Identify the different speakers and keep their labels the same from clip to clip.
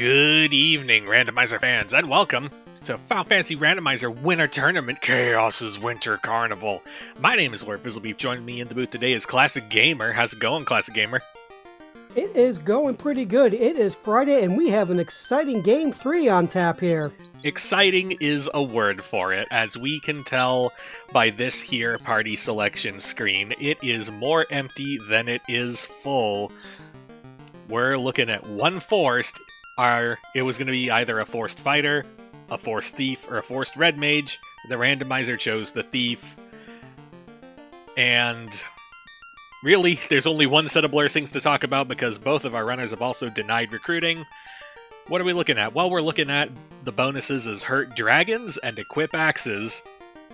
Speaker 1: Good evening, Randomizer fans, and welcome to Final Fantasy Randomizer Winter Tournament Chaos's Winter Carnival. My name is Lord Fizzlebeef. Joining me in the booth today is Classic Gamer. How's it going, Classic Gamer?
Speaker 2: It is going pretty good. It is Friday, and we have an exciting Game 3 on tap here.
Speaker 1: Exciting is a word for it. As we can tell by this here party selection screen, it is more empty than it is full. We're looking at one forced. It was going to be either a forced fighter, a forced thief, or a forced red mage. The randomizer chose the thief. And really, there's only one set of blessings to talk about because both of our runners have also denied recruiting. What are we looking at? Well, we're looking at the bonuses as hurt dragons and equip axes.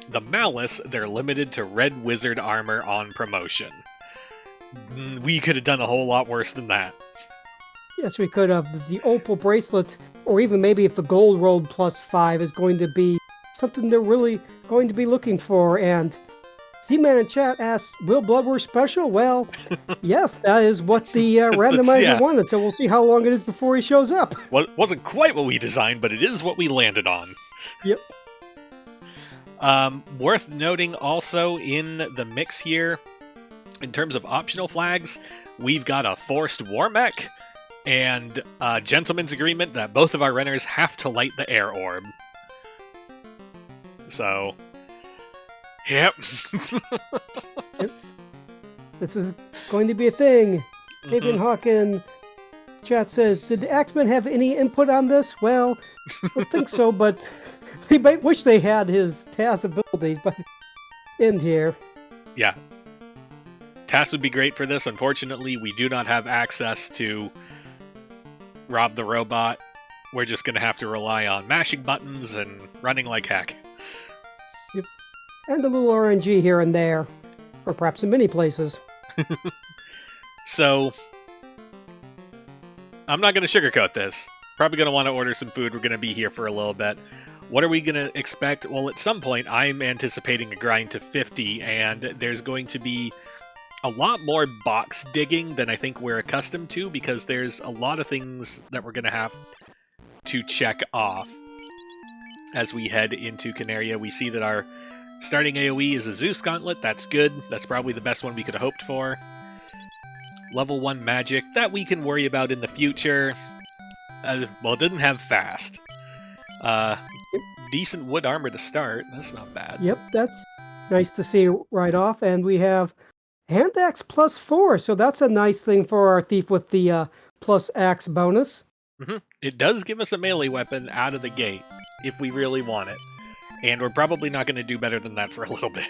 Speaker 1: The malice, they're limited to red wizard armor on promotion. We could have done a whole lot worse than that.
Speaker 2: Yes, we could have. The opal bracelet, or even maybe if the gold rolled +5 is going to be something they're really going to be looking for. And Z-Man in chat asks, will Blood War special? Well, yes, that is what the randomizer wanted, so we'll see how long it is before he shows up.
Speaker 1: Well, it wasn't quite what we designed, but it is what we landed on.
Speaker 2: Yep.
Speaker 1: Worth noting also in the mix here, in terms of optional flags, we've got a forced war mech and a gentleman's agreement that both of our runners have to light the air orb. So, yep.
Speaker 2: This is going to be a thing. Haven Hawken chat says, did the Axeman have any input on this? Well, I don't think so, but he might wish they had his Taz abilities, but in here.
Speaker 1: Yeah. Taz would be great for this. Unfortunately, we do not have access to Rob the Robot. We're just going to have to rely on mashing buttons and running like heck.
Speaker 2: Yep. And a little RNG here and there. Or perhaps in many places.
Speaker 1: So, I'm not going to sugarcoat this. Probably going to want to order some food. We're going to be here for a little bit. What are we going to expect? Well, at some point, I'm anticipating a grind to 50, and there's going to be a lot more box digging than I think we're accustomed to, because there's a lot of things that we're going to have to check off as we head into Canaria. We see that our starting AoE is a Zeus Gauntlet. That's good. That's probably the best one we could have hoped for. Level 1 magic, that we can worry about in the future. Well, it didn't have fast. Decent wood armor to start. That's not bad.
Speaker 2: Yep, that's nice to see right off. And we have hand axe +4, so that's a nice thing for our thief with the plus axe bonus.
Speaker 1: It does give us a melee weapon out of the gate, if we really want it. And we're probably not going to do better than that for a little bit.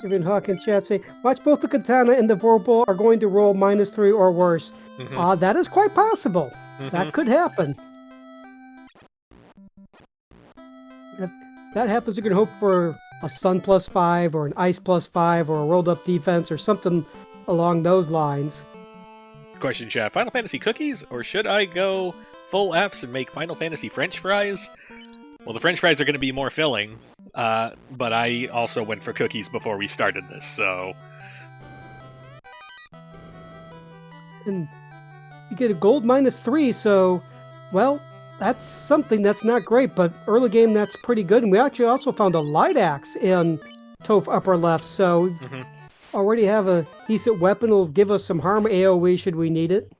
Speaker 2: Even Hawk in chat say, watch both the katana and the vorpal are going to roll -3 or worse. That is quite possible. That could happen. If that happens, you can hope for a sun +5 or an ice +5 or a rolled up defense or something along those lines.
Speaker 1: Question chat, Final Fantasy cookies? Or should I go full Fs and make Final Fantasy French fries? Well, the French fries are going to be more filling, but I also went for cookies before we started this, so...
Speaker 2: And you get a gold -3, so, well, that's something that's not great, but early game that's pretty good. And we actually also found a light axe in Toph upper left, so already have a decent weapon. It'll give us some harm AoE should we need it.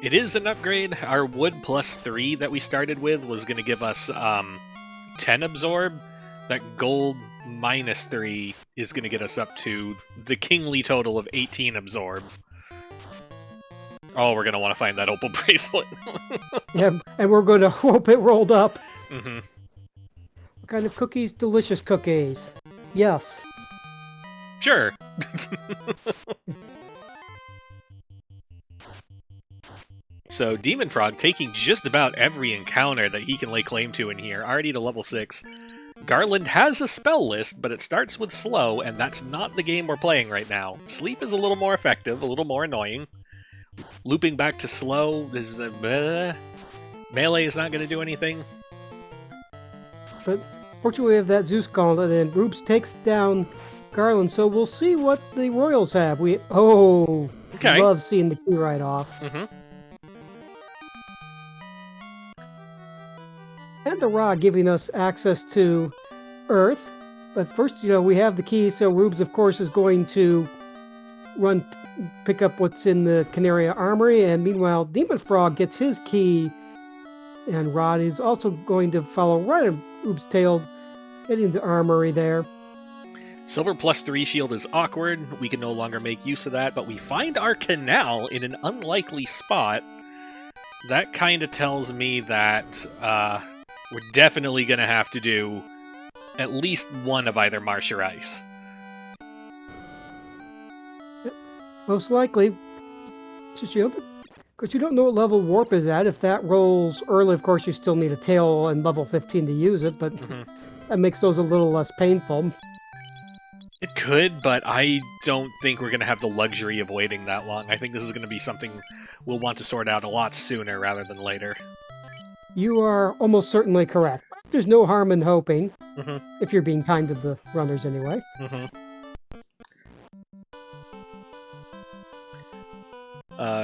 Speaker 1: It is an upgrade. Our wood +3 that we started with was going to give us 10 absorb. That gold -3 is going to get us up to the kingly total of 18 absorb. Oh, we're going to want to find that opal bracelet.
Speaker 2: Yeah, and we're going to hope it rolled up.
Speaker 1: What
Speaker 2: kind of cookies? Delicious cookies. Yes.
Speaker 1: Sure. So, dem0nfr0g taking just about every encounter that he can lay claim to in here, already to level 6. Garland has a spell list, but it starts with slow, and that's not the game we're playing right now. Sleep is a little more effective, a little more annoying. Looping back to slow, this is melee is not going to do anything.
Speaker 2: But fortunately we have that Zeus Gauntlet, and Rubes takes down Garland, so we'll see what the Royals have. Okay. Love seeing the key right off. and the Ra giving us access to Earth. But first, we have the key, so Rubes, of course, is going to pick up what's in the Canaria Armory, and meanwhile, dem0nfr0g gets his key, and Rod is also going to follow right on Rubes' tail, hitting the Armory there.
Speaker 1: Silver +3 shield is awkward. We can no longer make use of that, but we find our canal in an unlikely spot. That kind of tells me that we're definitely going to have to do at least one of either Marsh or Ice.
Speaker 2: Most likely. Just, because you don't know what level Warp is at. If that rolls early, of course, you still need a tail and level 15 to use it, but that makes those a little less painful.
Speaker 1: It could, but I don't think we're going to have the luxury of waiting that long. I think this is going to be something we'll want to sort out a lot sooner rather than later.
Speaker 2: You are almost certainly correct. There's no harm in hoping, if you're being kind to the runners anyway.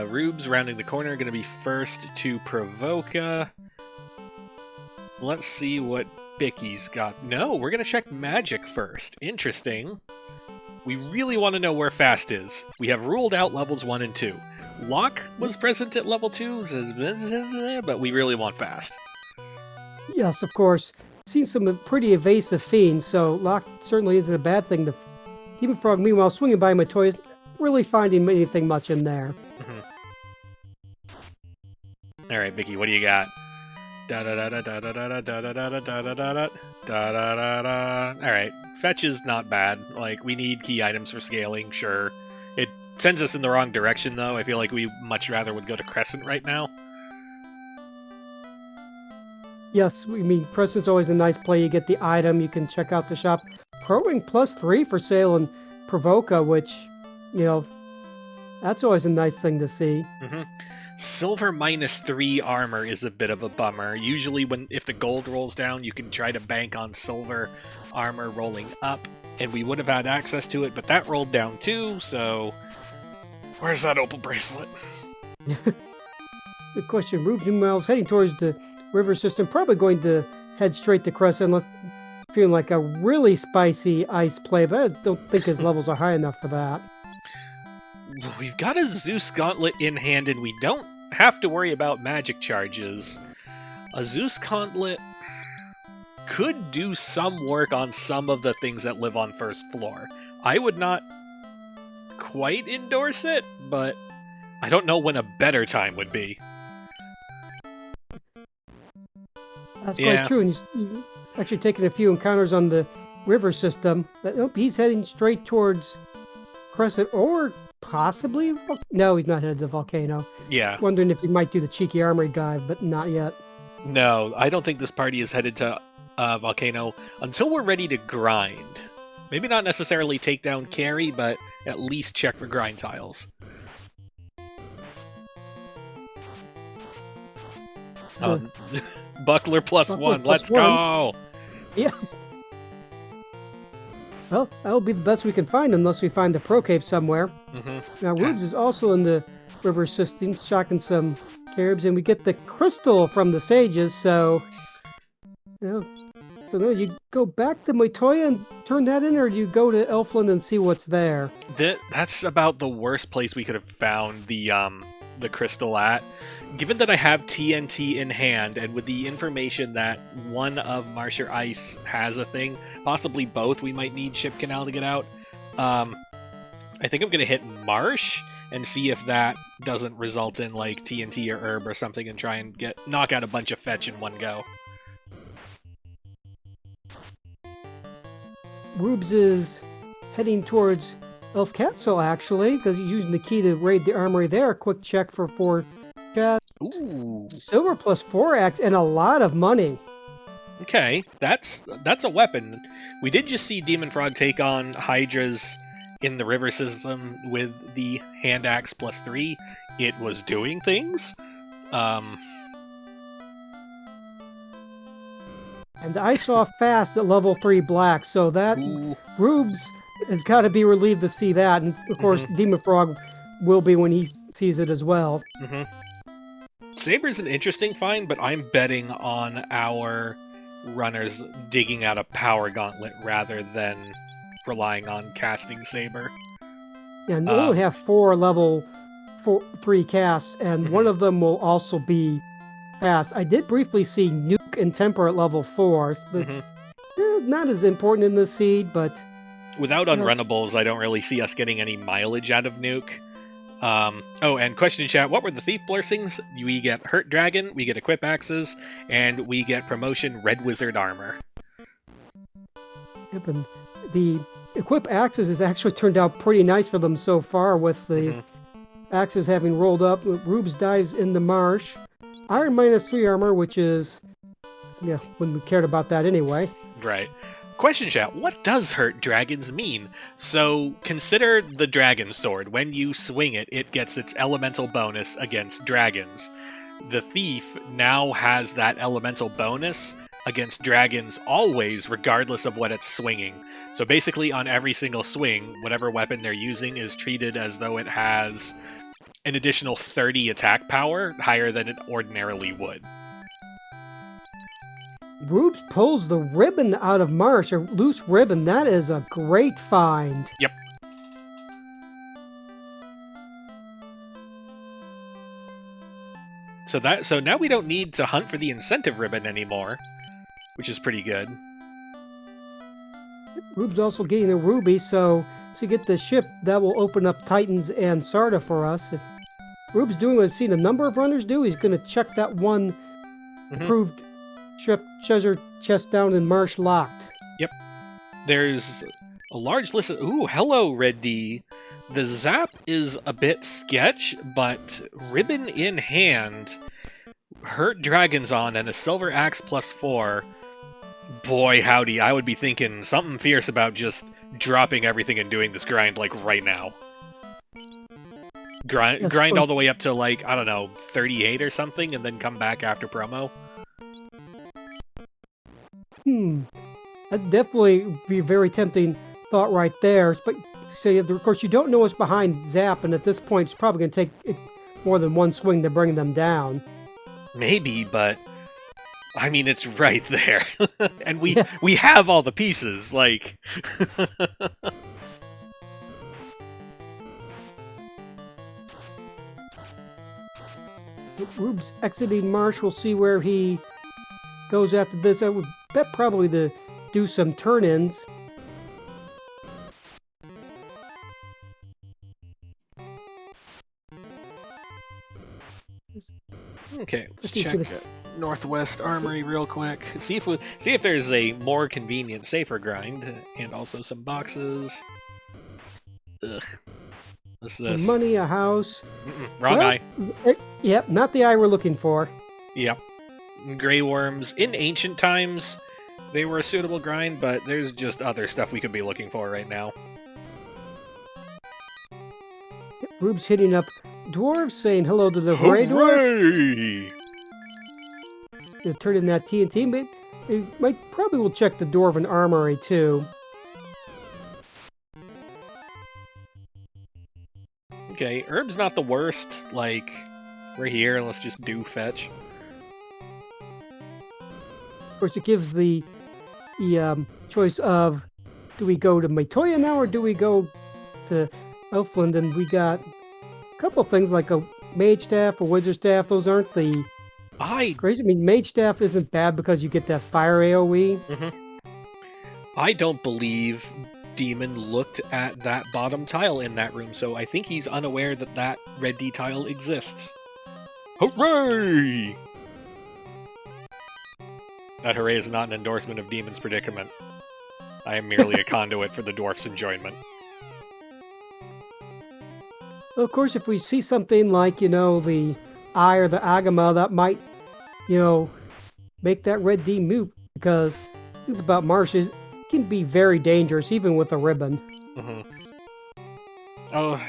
Speaker 1: Rubes rounding the corner, going to be first to provoke. Let's see what Bicky's got. No, we're going to check magic first. Interesting. We really want to know where fast is. We have ruled out levels 1 and 2. Lock was present at level 2, but we really want fast.
Speaker 2: Yes, of course. Seen some pretty evasive fiends, so Lock certainly isn't a bad thing. The dem0nfr0g, meanwhile, swinging by my toys, really finding anything much in there.
Speaker 1: Alright, Bicky, what do you got? Alright, fetch is not bad. Like, we need key items for scaling, sure. It sends us in the wrong direction, though. I feel like we much rather would go to Crescent right now.
Speaker 2: Yes, I mean, Crescent's always a nice play. You get the item, you can check out the shop. Pro-Wing +3 for sale in Provoca, which, that's always a nice thing to see.
Speaker 1: Silver -3 armor is a bit of a bummer. Usually if the gold rolls down, you can try to bank on silver armor rolling up, and we would have had access to it, but that rolled down too, so where's that opal bracelet?
Speaker 2: Good question. Rubes, meanwhile, heading towards the river system, probably going to head straight to Crescent, unless feeling like a really spicy ice play, but I don't think his levels are high enough for that.
Speaker 1: We've got a Zeus Gauntlet in hand, and we don't have to worry about magic charges. A Zeus Gauntlet could do some work on some of the things that live on first floor. I would not quite endorse it, but I don't know when a better time would be.
Speaker 2: That's quite true, and he's actually taking a few encounters on the river system. But nope, he's heading straight towards Crescent, or possibly... No, he's not headed to the volcano.
Speaker 1: Yeah.
Speaker 2: Wondering if he might do the cheeky armory dive, but not yet.
Speaker 1: No, I don't think this party is headed to volcano until we're ready to grind. Maybe not necessarily take down carry, but at least check for grind tiles. Buckler +1, let's go!
Speaker 2: Yeah. Well, that'll be the best we can find unless we find the Pro Cave somewhere. Now, Rubes is also in the river system, shocking some caribs, and we get the crystal from the sages, so... So now you go back to Moitoya and turn that in, or do you go to Elfland and see what's there?
Speaker 1: That's about the worst place we could have found the crystal at. Given that I have TNT in hand, and with the information that one of Marsh or Ice has a thing, possibly both, we might need Ship Canal to get out. I think I'm going to hit Marsh and see if that doesn't result in like TNT or herb or something, and try and knock out a bunch of fetch in one go.
Speaker 2: Rubes is heading towards Elf Castle, actually, because he's using the key to raid the armory there. Quick check for 4 chat.
Speaker 1: Ooh.
Speaker 2: Silver +4 axe and a lot of money.
Speaker 1: Okay, that's a weapon. We did just see dem0nfr0g take on Hydras in the river system with the hand axe +3. It was doing things.
Speaker 2: And I saw fast at level 3 black, so that Rubes has got to be relieved to see that, and of course dem0nfr0g will be when he sees it as well.
Speaker 1: Saber's an interesting find, but I'm betting on our runners digging out a power gauntlet rather than relying on casting Saber.
Speaker 2: Yeah, and we only have 4 level 3 casts, and one of them will also be cast. I did briefly see Nuke and Temper at level 4, but not as important in this seed, but...
Speaker 1: Without unrunnables, I don't really see us getting any mileage out of Nuke. Oh, and question in chat, what were the Thief blessings? We get Hurt Dragon, we get Equip Axes, and we get promotion Red Wizard Armor.
Speaker 2: Yep, and the Equip Axes has actually turned out pretty nice for them so far, with the Axes having rolled up. Rubes dives in the marsh. Iron -3 armor, which is... yeah, wouldn't have cared about that anyway.
Speaker 1: Right. Question chat, what does Hurt Dragons mean? So, consider the Dragon Sword. When you swing it, it gets its elemental bonus against dragons. The Thief now has that elemental bonus against dragons always, regardless of what it's swinging. So basically, on every single swing, whatever weapon they're using is treated as though it has an additional 30 attack power, higher than it ordinarily would.
Speaker 2: Rubes pulls the ribbon out of Marsh, a loose ribbon. That is a great find.
Speaker 1: Yep. So now we don't need to hunt for the incentive ribbon anymore, which is pretty good.
Speaker 2: Rubes also getting a ruby, so to get the ship, that will open up Titans and Sarda for us. If Rubes doing what I've seen a number of runners do, he's going to check that one approved treasure chest down in Marsh locked.
Speaker 1: Yep. There's a large list of... Ooh, hello, Red D. The zap is a bit sketch, but ribbon in hand, Hurt Dragons on, and a silver axe +4. Boy, howdy, I would be thinking something fierce about just dropping everything and doing this grind, like, right now. Grind all the way up to, like, I don't know, 38 or something, and then come back after promo.
Speaker 2: That'd definitely be a very tempting thought right there. But say, of course, you don't know what's behind Zap, and at this point, it's probably going to take more than one swing to bring them down.
Speaker 1: Maybe, but I mean, it's right there, and we have all the pieces. Like,
Speaker 2: Rubes exiting Marsh. We'll see where he goes after this. I would bet probably to do some turn-ins.
Speaker 1: Okay, let's check Northwest Armory real quick. See if there's a more convenient, safer grind, and also some boxes. Ugh. What's this?
Speaker 2: Money, a house.
Speaker 1: Wrong eye.
Speaker 2: Yep, not the eye we're looking for.
Speaker 1: Yep. Grey worms. In ancient times, they were a suitable grind, but there's just other stuff we could be looking for right now.
Speaker 2: Yep, Rubes hitting up dwarves, saying hello to the Hooray dwarf. He'll turn in that TNT, but he probably will check the Dwarven Armory too.
Speaker 1: Okay, Herb's not the worst. Like, we're here, let's just do fetch.
Speaker 2: Of course, it gives the choice of, do we go to Matoya now or do we go to Elfland? And we got a couple of things like a Mage Staff, a Wizard Staff. Those aren't the crazy. I mean, Mage Staff isn't bad because you get that fire AoE.
Speaker 1: I don't believe Demon looked at that bottom tile in that room, so I think he's unaware that that red D tile exists. Hooray! That hooray is not an endorsement of Demon's predicament. I am merely a conduit for the dwarf's enjoyment.
Speaker 2: Well, of course, if we see something like, the Eye or the Agama, that might, make that red D move, because things about marshes can be very dangerous, even with a ribbon.
Speaker 1: Oh,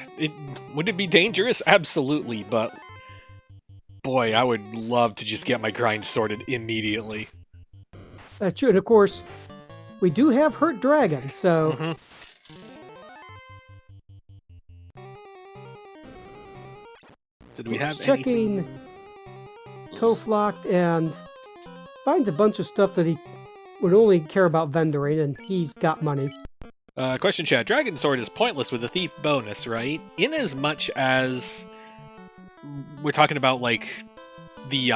Speaker 1: would it be dangerous? Absolutely, but boy, I would love to just get my grind sorted immediately.
Speaker 2: That's true, and of course, we do have Hurt Dragon, so...
Speaker 1: So do we have
Speaker 2: checking
Speaker 1: anything?
Speaker 2: toe flocked and finds a bunch of stuff that he would only care about vendoring, and he's got money.
Speaker 1: Question chat. Dragon Sword is pointless with a thief bonus, right? In as much as we're talking about, like, the,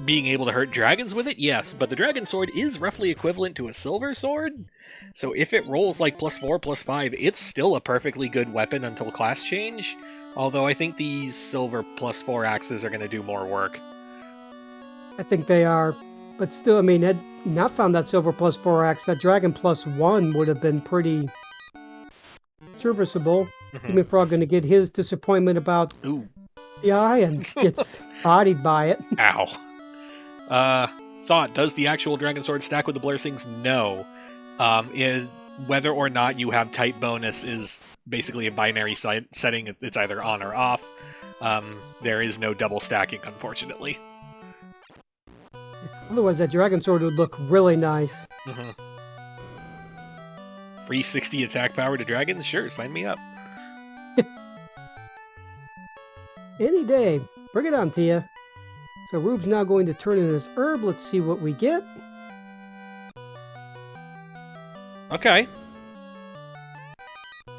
Speaker 1: being able to hurt dragons with it, yes, but the Dragon Sword is roughly equivalent to a Silver Sword, so if it rolls like +4, +5, it's still a perfectly good weapon until class change, although I think these Silver +4 axes are going to do more work.
Speaker 2: I think they are, but still, I mean, had not found that Silver +4 axe, that Dragon +1 would have been pretty serviceable. dem0nfr0g going to get his disappointment about the eye and gets bodied by it.
Speaker 1: Ow. Thought, does the actual Dragon Sword stack with the Blessings? No. Whether or not you have type bonus is basically a binary setting. It's either on or off. There is no double stacking, unfortunately.
Speaker 2: Otherwise, that Dragon Sword would look really nice.
Speaker 1: Free 60 attack power to dragons? Sure, sign me up.
Speaker 2: Any day. Bring it on, Tia. So Rube's now going to turn in his herb. Let's see what we get.
Speaker 1: Okay.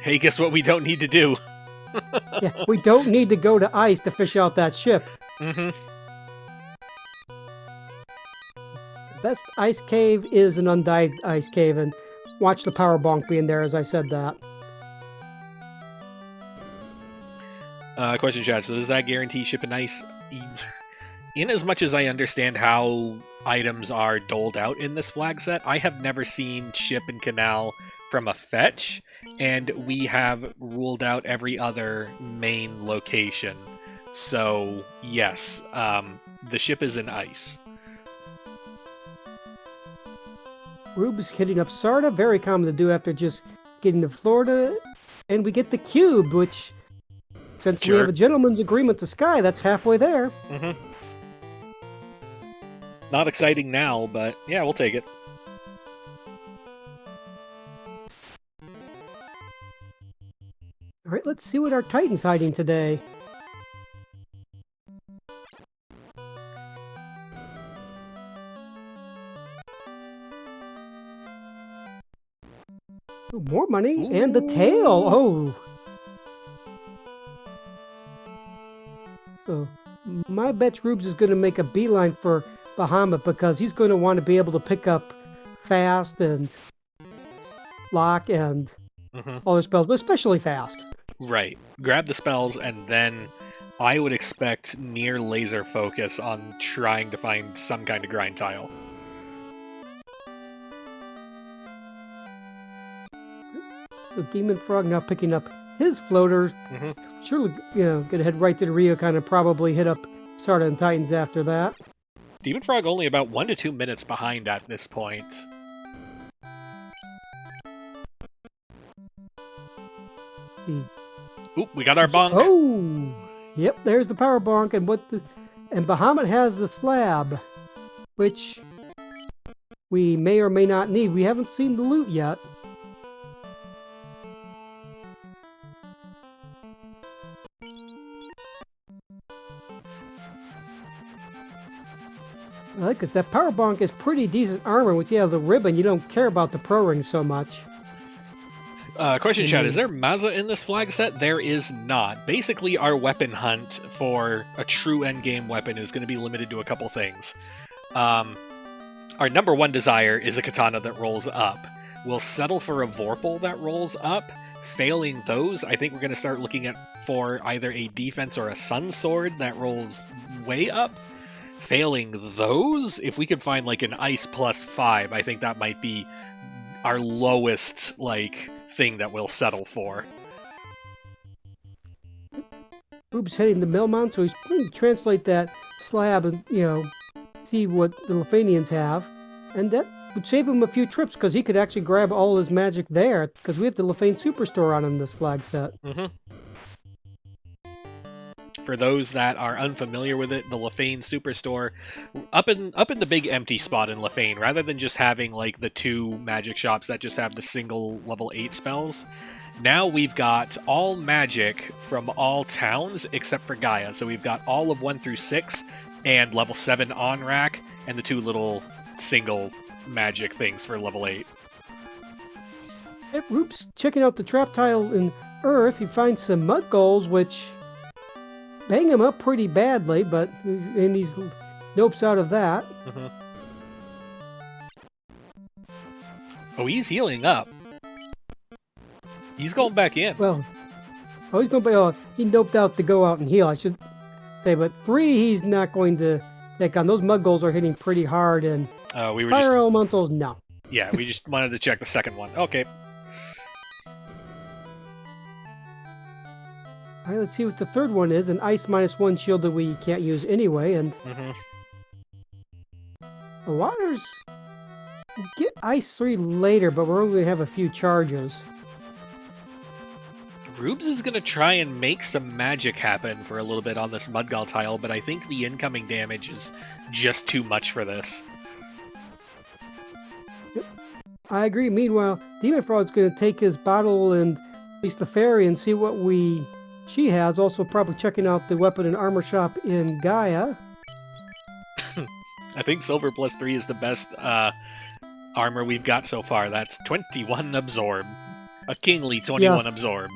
Speaker 1: Hey, guess what we don't need to do?
Speaker 2: Yeah, we don't need to go to ice to fish out that ship. Best ice cave is an undyed ice cave, and watch the power bonk be in there as I said that.
Speaker 1: Question chat, so does that guarantee ship and ice? In as much as I understand how items are doled out in this flag set, I have never seen ship and canal from a fetch, and we have ruled out every other main location. So, yes, the ship is in ice.
Speaker 2: Rube's hitting up Sarda, very common to do after just getting to Florida. And we get the cube, which, since we have a gentleman's agreement to Sky, that's halfway there.
Speaker 1: Not exciting now, but yeah, we'll take it.
Speaker 2: Alright, let's see what our Titan's hiding today. Oh, more money, and the tail! Oh! So, my bet Rubes is going to make a beeline for Bahamut because he's going to want to be able to pick up fast and lock and all the spells, but especially fast.
Speaker 1: Right. Grab the spells, and then I would expect near laser focus on trying to find some kind of grind tile.
Speaker 2: So dem0nfr0g now picking up his floaters. Surely, gonna head right to the Rio, kind of probably hit up Sarda and Titans after that.
Speaker 1: dem0nfr0g only about 1 to 2 minutes behind at this point. Oop, we got our bonk.
Speaker 2: Oh, yep, there's the power bonk, and Bahamut has the slab, which we may or may not need. We haven't seen the loot yet. Because that power bonk is pretty decent armor. With the ribbon, you don't care about the pro ring so much.
Speaker 1: Question chat, is there Maza in this flag set? There is not. Basically, our weapon hunt for a true endgame weapon is going to be limited to a couple things. Our number one desire is a katana that rolls up. We'll settle for a Vorpal that rolls up. Failing those, I think we're going to start looking for either a defense or a sun sword that rolls way up. Failing those, if we could find like an ice +5, I think that might be our lowest thing that we'll settle for.
Speaker 2: Rube's heading to Melmont, so he's going to translate that slab and see what the Lefanians have, and that would save him a few trips because he could actually grab all his magic there because we have the Lefane Superstore on in this flag set.
Speaker 1: For those that are unfamiliar with it, the Lefane Superstore, up in the big empty spot in Lefane, rather than just having the 2 magic shops that just have the single level 8 spells, now we've got all magic from all towns except for Gaia. So we've got all of 1 through 6 and level 7 on rack, and the 2 little single magic things for level 8.
Speaker 2: Hey, Rubes, checking out the trap tile in Earth, you find some mud goals, which bang him up pretty badly, but and he's nopes out of that.
Speaker 1: Mm-hmm. Oh, he's healing up. He's going back in.
Speaker 2: Well, he's going to he noped out to go out and heal, I should say, but 3 he's not going to take on. Those mud goals are hitting pretty hard, and
Speaker 1: we were
Speaker 2: fire elementals, no.
Speaker 1: Yeah, we just wanted to check the second one. Okay.
Speaker 2: All right, let's see what the third one is. An ice -1 shield that we can't use anyway, and the waters get ice 3 later, but we're only going to have a few charges.
Speaker 1: Rubes is going to try and make some magic happen for a little bit on this Mudgal tile, but I think the incoming damage is just too much for this.
Speaker 2: I agree. Meanwhile, dem0nfr0g's going to take his bottle and release the fairy and see what she has. Also probably checking out the weapon and armor shop in Gaia.
Speaker 1: I think silver +3 is the best armor we've got so far. That's 21 absorb. A kingly 21 absorb.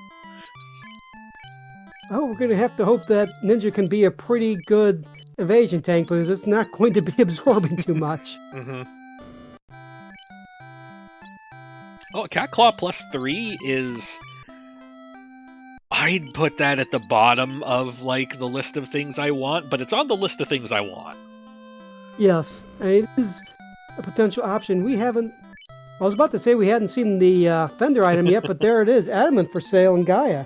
Speaker 2: Oh, we're going to have to hope that Ninja can be a pretty good evasion tank, because it's not going to be absorbing too much.
Speaker 1: Oh, Cat Claw +3 is... I'd put that at the bottom of, like, the list of things I want, but it's on the list of things I want.
Speaker 2: Yes, it is a potential option. We haven't... I was about to say we hadn't seen the Fender item yet, but there it is. Adamant for sale in Gaia.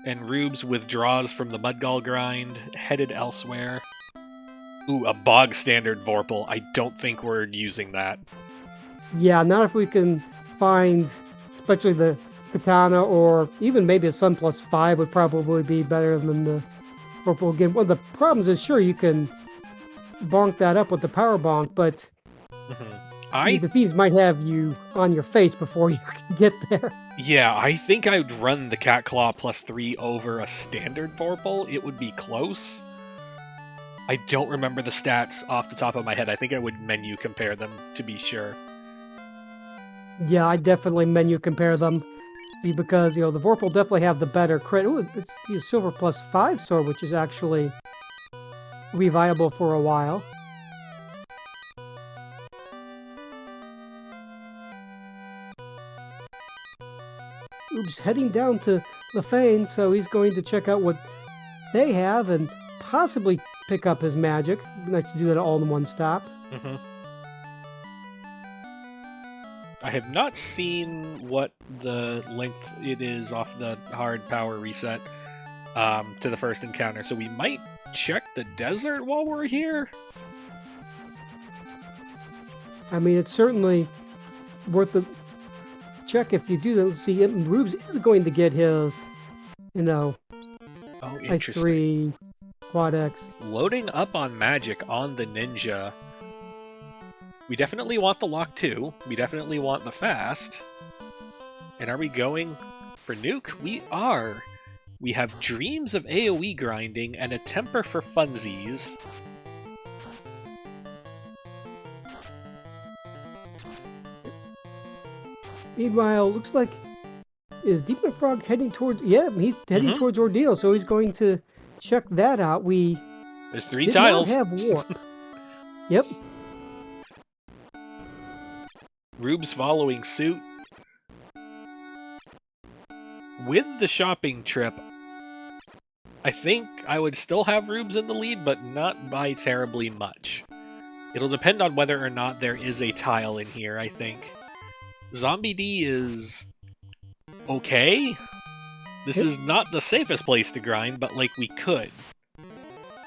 Speaker 1: And Rubes withdraws from the Mudgal grind, headed elsewhere. Ooh, a bog standard Vorpal. I don't think we're using that.
Speaker 2: Yeah, not if we can find, especially the Katana, or even maybe a Sun +5 would probably be better than the Vorpal again. One of the problems is, sure, you can bonk that up with the power bonk, but the fiends might have you on your face before you can get there.
Speaker 1: Yeah, I think I would run the Cat Claw +3 over a standard Vorpal. It would be close. I don't remember the stats off the top of my head. I think I would menu compare them to be sure.
Speaker 2: Yeah, I definitely menu compare them, because, the Vorpal definitely have the better crit. Ooh, it's the silver +5 sword, which is actually viable for a while. Oops, heading down to the Fane, so he's going to check out what they have and possibly pick up his magic. Nice to do that all in one stop.
Speaker 1: I have not seen what the length it is off the hard power reset to the first encounter, so we might check the desert while we're here.
Speaker 2: I mean, it's certainly worth the check if you do that. See, Rubes is going to get his, Ice 3 Quad X.
Speaker 1: Loading up on magic on the Ninja. We definitely want the Lock 2. We definitely want the Fast. And are we going for Nuke? We are. We have Dreams of AoE grinding and a Temper for funsies.
Speaker 2: Meanwhile, looks like, is dem0nfr0g heading towards... Yeah, he's heading towards Ordeal, so he's going to check that out.
Speaker 1: There's 3 tiles.
Speaker 2: Not have Warp. Yep.
Speaker 1: Rubes following suit. With the shopping trip, I think I would still have Rubes in the lead, but not by terribly much. It'll depend on whether or not there is a tile in here, I think. Zombie D is okay. This is not the safest place to grind, but, like, we could.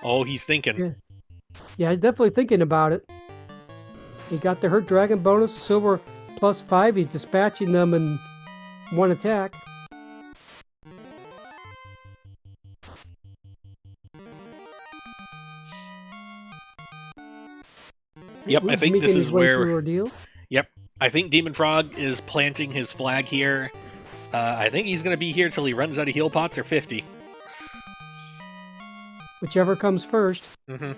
Speaker 1: Oh, he's thinking.
Speaker 2: Yeah, he's definitely thinking about it. He got the Hurt Dragon bonus, silver +5. He's dispatching them in one attack.
Speaker 1: Yep, I think this is where... Yep, I think dem0nfr0g is planting his flag here. I think he's going to be here till he runs out of heal pots or 50.
Speaker 2: whichever comes first.
Speaker 1: Mm-hmm.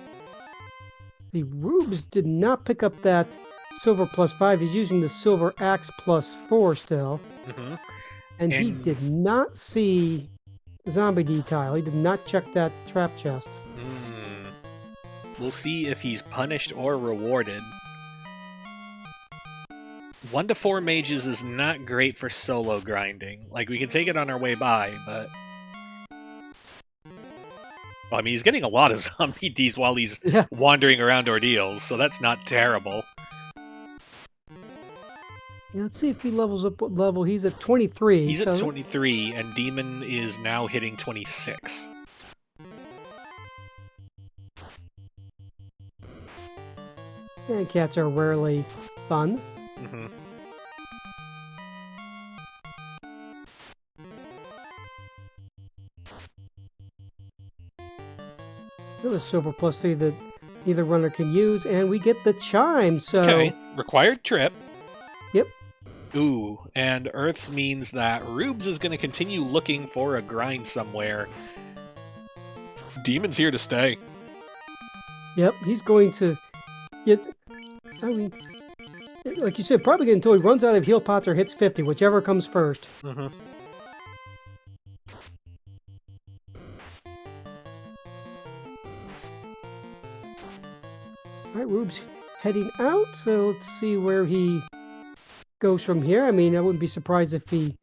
Speaker 2: The Rubes did not pick up that silver +5. He's using the silver axe +4 still.
Speaker 1: Mm-hmm.
Speaker 2: And he did not see the zombie D tile. He did not check that trap chest.
Speaker 1: We'll see if he's punished or rewarded. 1 to 4 mages is not great for solo grinding. Like, we can take it on our way by, but... Well, I mean, he's getting a lot of zombie Ds while he's wandering around ordeals, so that's not terrible.
Speaker 2: Yeah, let's see if he levels up what level. He's at 23.
Speaker 1: He's at 23, and Demon is now hitting 26.
Speaker 2: And cats are rarely fun.
Speaker 1: Mm-hmm.
Speaker 2: Another silver +3 that either runner can use, and we get the chime, so...
Speaker 1: Okay, required trip.
Speaker 2: Yep.
Speaker 1: Ooh, and Earths means that Rubes is going to continue looking for a grind somewhere. Demon's here to stay.
Speaker 2: Yep, he's going to get... I mean, like you said, probably get until he runs out of heal pots or hits 50, whichever comes first.
Speaker 1: Mm-hmm.
Speaker 2: Alright, Rubes heading out, so let's see where he goes from here. I mean, I wouldn't be surprised if he...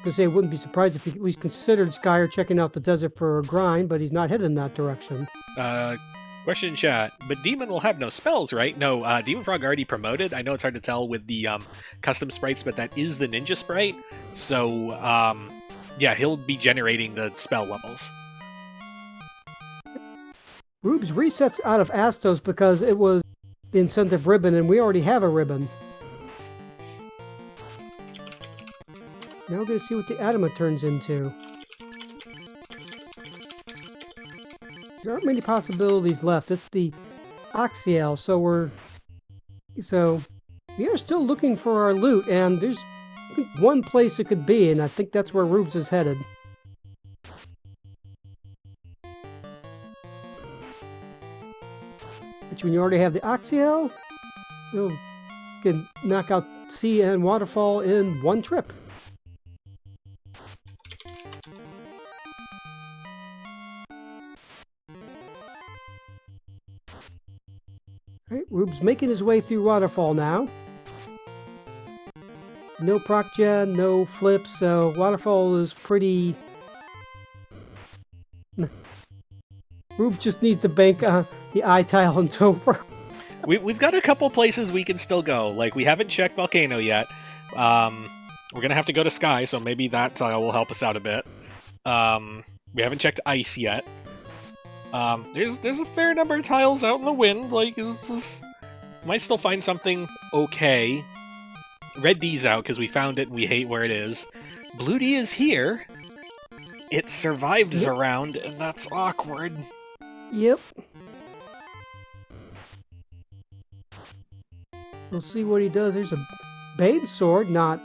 Speaker 2: I wouldn't be surprised if he at least considered Sky or checking out the desert for a grind, but he's not headed in that direction.
Speaker 1: Question in chat, but Demon will have no spells, right? No, dem0nfr0g already promoted. I know it's hard to tell with the custom sprites, but that is the ninja sprite. So, yeah, he'll be generating the spell levels.
Speaker 2: Rubes resets out of Astos because it was the incentive ribbon, and we already have a ribbon. Now we're going to see what the Adama turns into. There aren't many possibilities left. It's the Oxiel, so we are still looking for our loot, and there's one place it could be, and I think that's where Rubes is headed. But when you already have the Oxiel, you can knock out sea and waterfall in one trip. Alright, Rubes making his way through Waterfall now. No proc gen, no flips, so Waterfall is pretty... Rubes just needs to bank the eye tile and over.
Speaker 1: We've got a couple places we can still go. Like, we haven't checked Volcano yet. We're going to have to go to Sky, so maybe that tile will help us out a bit. We haven't checked Ice yet. There's a fair number of tiles out in the wind. Like, might still find something okay. Red D's out because we found it and we hate where it is. Blue D is here. It survived around, and that's awkward.
Speaker 2: Yep. We'll see what he does. There's a Bane sword, not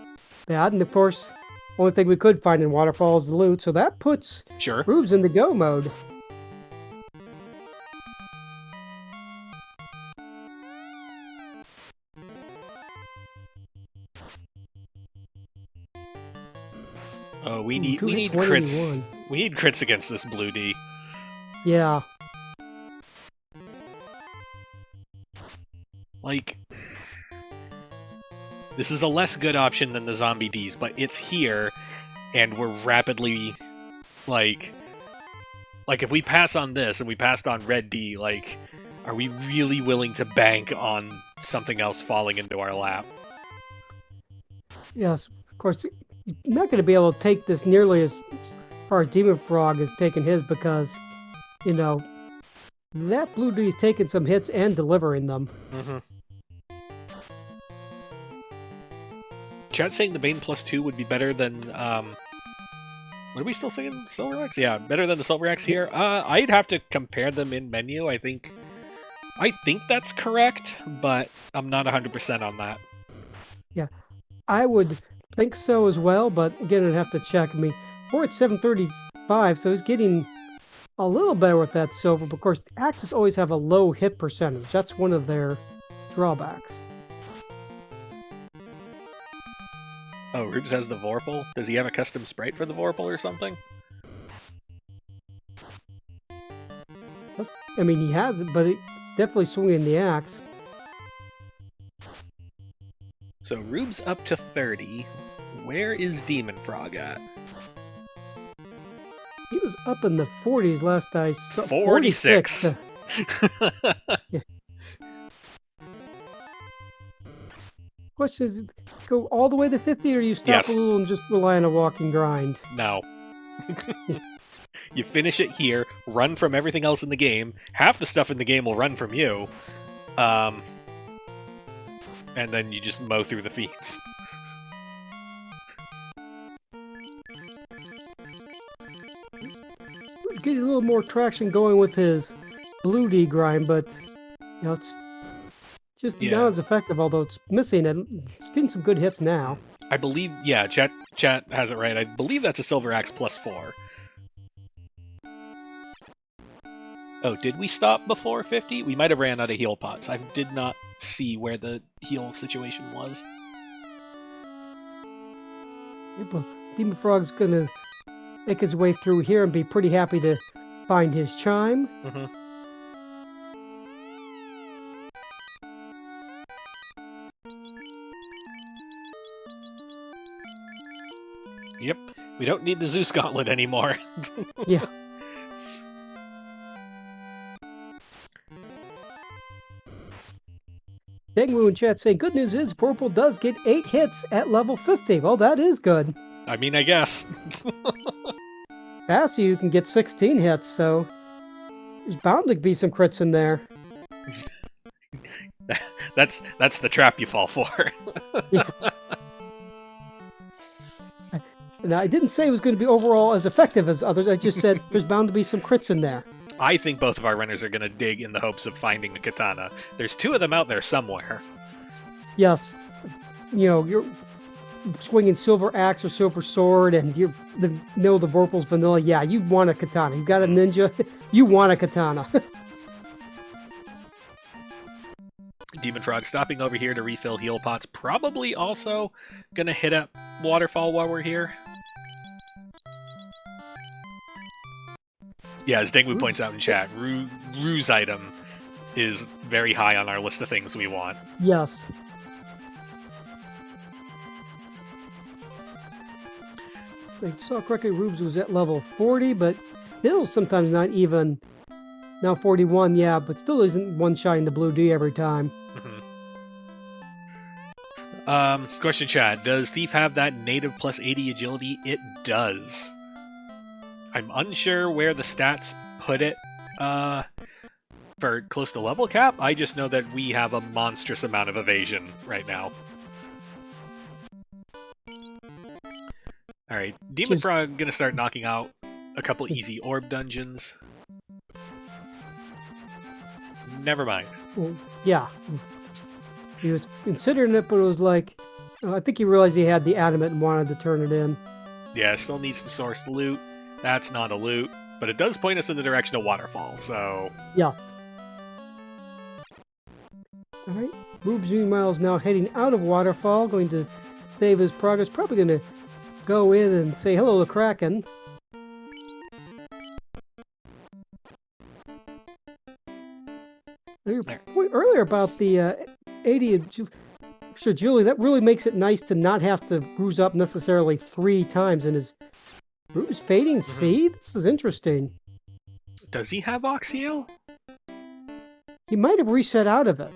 Speaker 2: bad, and of course, only thing we could find in Waterfall is the loot, so that puts Rubes in the go mode.
Speaker 1: Oh, we need crits. We need crits against this Blue D.
Speaker 2: Yeah.
Speaker 1: Like, this is a less good option than the zombie Ds, but it's here, and we're rapidly, like if we pass on this and we passed on Red D, like, are we really willing to bank on something else falling into our lap?
Speaker 2: Yes, of course. You're not going to be able to take this nearly as far as dem0nfr0g has taken his because, you know, that Blue D is taking some hits and delivering them.
Speaker 1: Mm-hmm. Chat saying the Bane +2 would be better than, what are we still saying? Silver Axe? Yeah, better than the Silver Axe here. I'd have to compare them in menu. I think that's correct, but I'm not 100% on that.
Speaker 2: Yeah, I would think so as well, but again, I'd have to check. I mean, we're at 730 5, so he's getting a little better with that silver. But of course, axes always have a low hit percentage. That's one of their drawbacks.
Speaker 1: Oh, Rubes has the Vorpal? Does he have a custom sprite for the Vorpal or something?
Speaker 2: I mean, he has it, but it's definitely swinging the axe.
Speaker 1: So Rubes up to 30. Where is dem0nfr0g at?
Speaker 2: He was up in the 40s last I saw.
Speaker 1: 46!
Speaker 2: Yeah. Question is, go all the way to 50, or you stop a little and just rely on a walking grind?
Speaker 1: No. You finish it here, run from everything else in the game. Half the stuff in the game will run from you. And then you just mow through the feats.
Speaker 2: Getting a little more traction going with his blue D grind, but you know, it's just not as effective, although it's missing and it's getting some good hits now.
Speaker 1: I believe, yeah, chat has it right. I believe that's a silver axe plus 4. Oh, did we stop before 50? We might have ran out of heal pots. I did not see where the heal situation was.
Speaker 2: dem0nfr0g's gonna make his way through here and be pretty happy to find his chime.
Speaker 1: Mm-hmm. Yep, we don't need the Zeus Gauntlet anymore.
Speaker 2: Yeah. dem0nfr0g in chat saying, good news is Purple does get 8 hits at level 50. Well, that is good.
Speaker 1: I mean, I guess.
Speaker 2: Faster you can get 16 hits, so there's bound to be some crits in there.
Speaker 1: That's the trap you fall for.
Speaker 2: Yeah. Now, I didn't say it was going to be overall as effective as others. I just said there's bound to be some crits in there.
Speaker 1: I think both of our runners are going to dig in the hopes of finding a katana. There's 2 of them out there somewhere.
Speaker 2: Yes. You know, you're swinging silver axe or silver sword, and you know the Vorpal's vanilla. Yeah, you want a katana. You got a ninja, you want a katana.
Speaker 1: dem0nfr0g stopping over here to refill heal pots. Probably also going to hit up Waterfall while we're here. Yeah, as Dengwu points out in chat, Ruse item is very high on our list of things we want.
Speaker 2: Yes. I saw correctly, Rubes was at level 40, but still sometimes not even. Now 41, yeah, but still isn't one-shotting the blue D every time.
Speaker 1: Mm-hmm. Question chat, does Thief have that native plus 80 agility? It does. I'm unsure where the stats put it for close to level cap. I just know that we have a monstrous amount of evasion right now. Alright, dem0nfr0g gonna start knocking out a couple easy orb dungeons. Never mind.
Speaker 2: Well, yeah. He was considering it, but it was like, I think he realized he had the adamant and wanted to turn it in.
Speaker 1: Yeah, still needs to source the loot. That's not a loot, but it does point us in the direction of Waterfall, so...
Speaker 2: Yeah. Alright, Rubes meanwhile is now heading out of Waterfall, going to save his progress. Probably going to go in and say hello to Kraken. Your point earlier about the 80, sure, Julie, that really makes it nice to not have to bruise up necessarily 3 times in his Rubes Fading Seed? This is interesting.
Speaker 1: Does he have Oxyale?
Speaker 2: He might have reset out of it.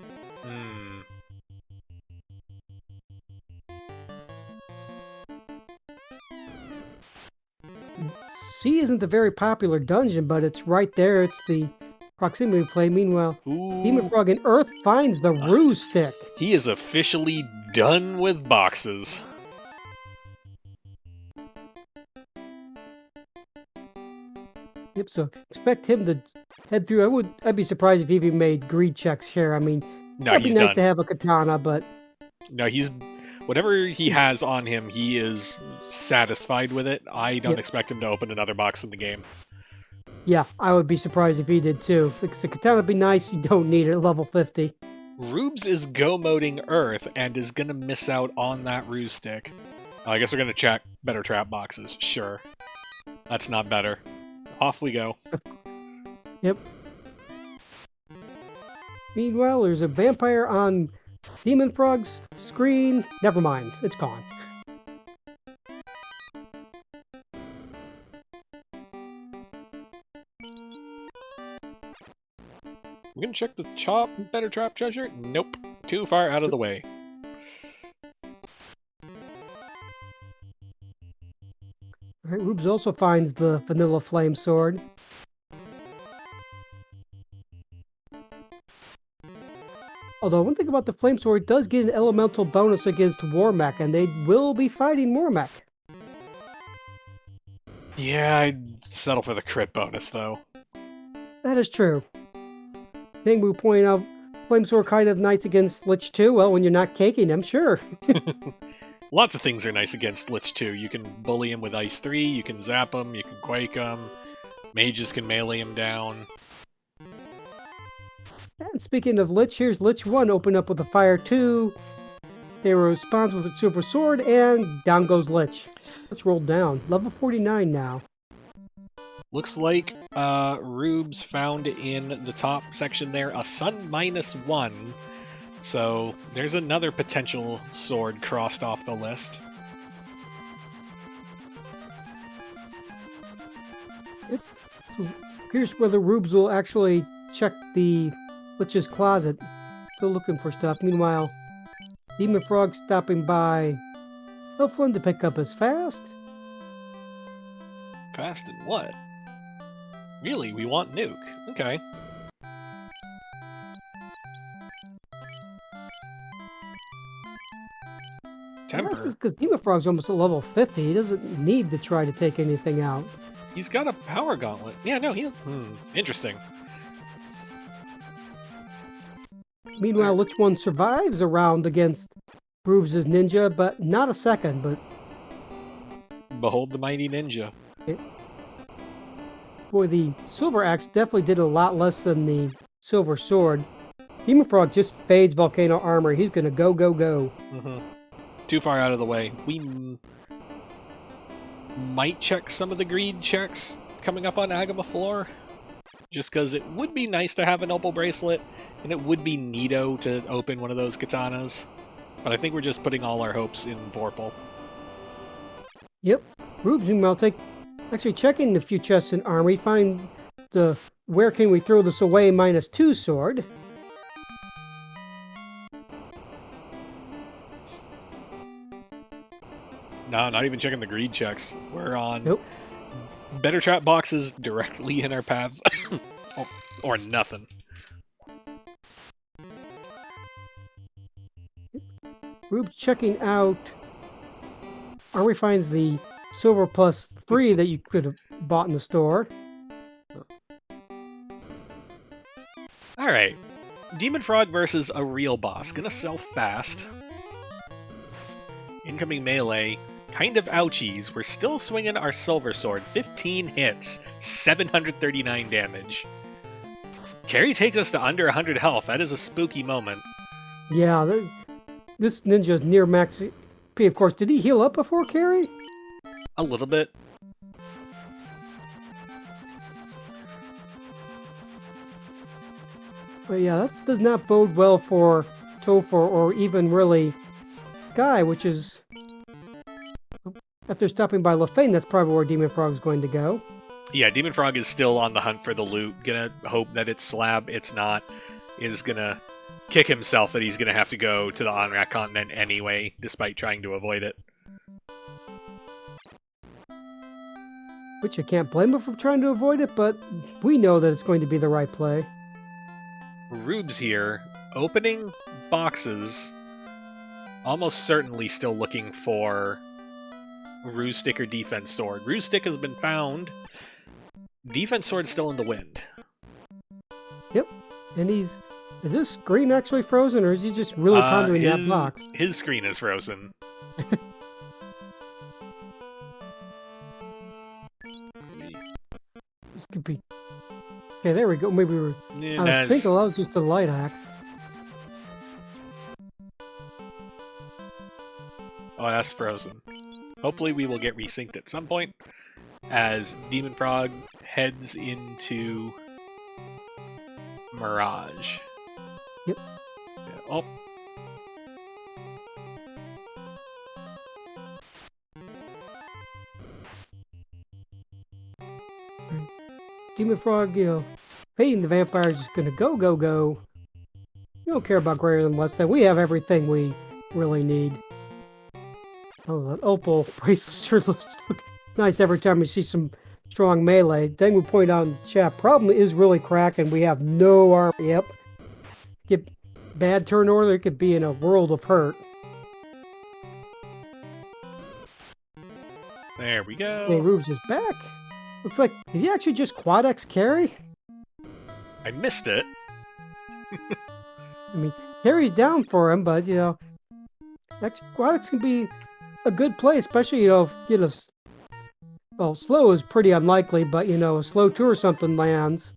Speaker 2: C isn't a very popular dungeon, but it's right there. It's the proximity play. Meanwhile, dem0nfr0g in Earth finds the Ruse Stick.
Speaker 1: He is officially done with boxes.
Speaker 2: Yep, so expect him to head through. I'd be surprised if he even made greed checks here. I mean,
Speaker 1: no,
Speaker 2: it'd be nice
Speaker 1: done.
Speaker 2: to have a katana, but
Speaker 1: no, he's Whatever he has on him, he is satisfied with it. I don't
Speaker 2: Yep.
Speaker 1: expect him to open another box in the game.
Speaker 2: Yeah, I would be surprised if he did too. Because the katana would be nice, you don't need it at level 50.
Speaker 1: Rubes is go-moding Earth and is going to miss out on that ruse stick. I guess we're going to check better trap boxes. Sure. That's not better. Off we go.
Speaker 2: Yep. Meanwhile, there's a vampire on dem0nfr0g's screen. Never mind, it's gone.
Speaker 1: I'm going to check the better trap treasure. Nope. Too far out of the way.
Speaker 2: Alright, Rubes also finds the vanilla flame sword. Although one thing about the flame sword, it does get an elemental bonus against Warmech, and they will be fighting Warmech.
Speaker 1: Yeah, I'd settle for the crit bonus, though.
Speaker 2: That is true. Ningwu pointing out flame sword kind of nice against Lich too. Well, when you're not caking him, sure.
Speaker 1: Lots of things are nice against Lich too. You can bully him with Ice 3, you can zap him, you can quake him, mages can melee him down.
Speaker 2: And speaking of Lich, here's Lich 1 open up with a Fire 2. They responds with its super sword, and down goes Lich. Let's roll down. Level 49 now.
Speaker 1: Looks like Rubes found in the top section there a Sun -1. So there's another potential sword crossed off the list.
Speaker 2: Curious whether Rubes will actually check the Lich's closet. Still looking for stuff. Meanwhile, dem0nfr0g stopping by Elflin to pick up his fast.
Speaker 1: Fast and what? Really? We want Nuke. Okay. Temper.
Speaker 2: This is because dem0nfr0g's almost at level 50. He doesn't need to try to take anything out.
Speaker 1: He's got a power gauntlet. Yeah, no, interesting.
Speaker 2: Meanwhile, Lich 1 survives a round against Rubes' ninja, but not a second, but...
Speaker 1: Behold the mighty ninja.
Speaker 2: Boy, the silver axe definitely did a lot less than the silver sword. dem0nfr0g just fades volcano armor. He's gonna go, go, go.
Speaker 1: Too far out of the way. We might check some of the greed checks coming up on Agama Floor. Just because it would be nice to have an opal bracelet, and it would be neato to open one of those katanas. But I think we're just putting all our hopes in Vorpal.
Speaker 2: Yep. Rubes, meanwhile, actually checking a few chests in armor. We find the where can we throw this away -2 sword.
Speaker 1: No, not even checking the greed checks. We're on better trap boxes directly in our path. or nothing.
Speaker 2: Rubes checking out. Armory finds the silver +3 that you could have bought in the store.
Speaker 1: Alright. dem0nfr0g versus a real boss. Gonna sell fast. Incoming melee. Kind of ouchies. We're still swinging our silver sword. 15 hits. 739 damage. Carry takes us to under 100 health. That is a spooky moment.
Speaker 2: Yeah, this ninja's near max HP. Of course, did he heal up before Carry?
Speaker 1: A little bit.
Speaker 2: But yeah, that does not bode well for Topher or even really Guy, which is... After stopping by Lefane, that's probably where dem0nfr0g is going to go.
Speaker 1: Yeah, dem0nfr0g is still on the hunt for the loot. Gonna hope that it's slab. It's not. Is gonna kick himself that he's gonna have to go to the Onrak continent anyway, despite trying to avoid it.
Speaker 2: Which I can't blame him for trying to avoid it, but we know that it's going to be the right play.
Speaker 1: Rubes here, opening boxes, almost certainly still looking for Ruse Stick or Defense Sword. Ruse Stick has been found. Defense Sword's still in the wind.
Speaker 2: Yep, and he's Is this screen actually frozen, or is he just really pondering that box?
Speaker 1: His screen is frozen.
Speaker 2: This could be... Okay, there we go. Maybe we were on a sync. That was just a light axe.
Speaker 1: Oh, that's frozen. Hopefully we will get resynced at some point as dem0nfr0g heads into Mirage.
Speaker 2: Yep.
Speaker 1: Yeah. Oh.
Speaker 2: dem0nfr0g, you know, fading the vampire is just gonna go, go, go. You don't care about greater than less than. We have everything we really need. Oh, that opal bracelet sure looks nice every time we see some strong melee. Then we point out in the chat, problem is really cracking. We have no armor. Yep. Get bad turn order, it could be in a world of hurt.
Speaker 1: There we go.
Speaker 2: Hey, Rubes is back. Looks like, did he actually just quad X carry?
Speaker 1: I missed it.
Speaker 2: I mean, carry's down for him, but, you know, actually, quad X can be a good play, especially, you know, if you get a... Well, slow is pretty unlikely, but, you know, a slow 2 or something lands.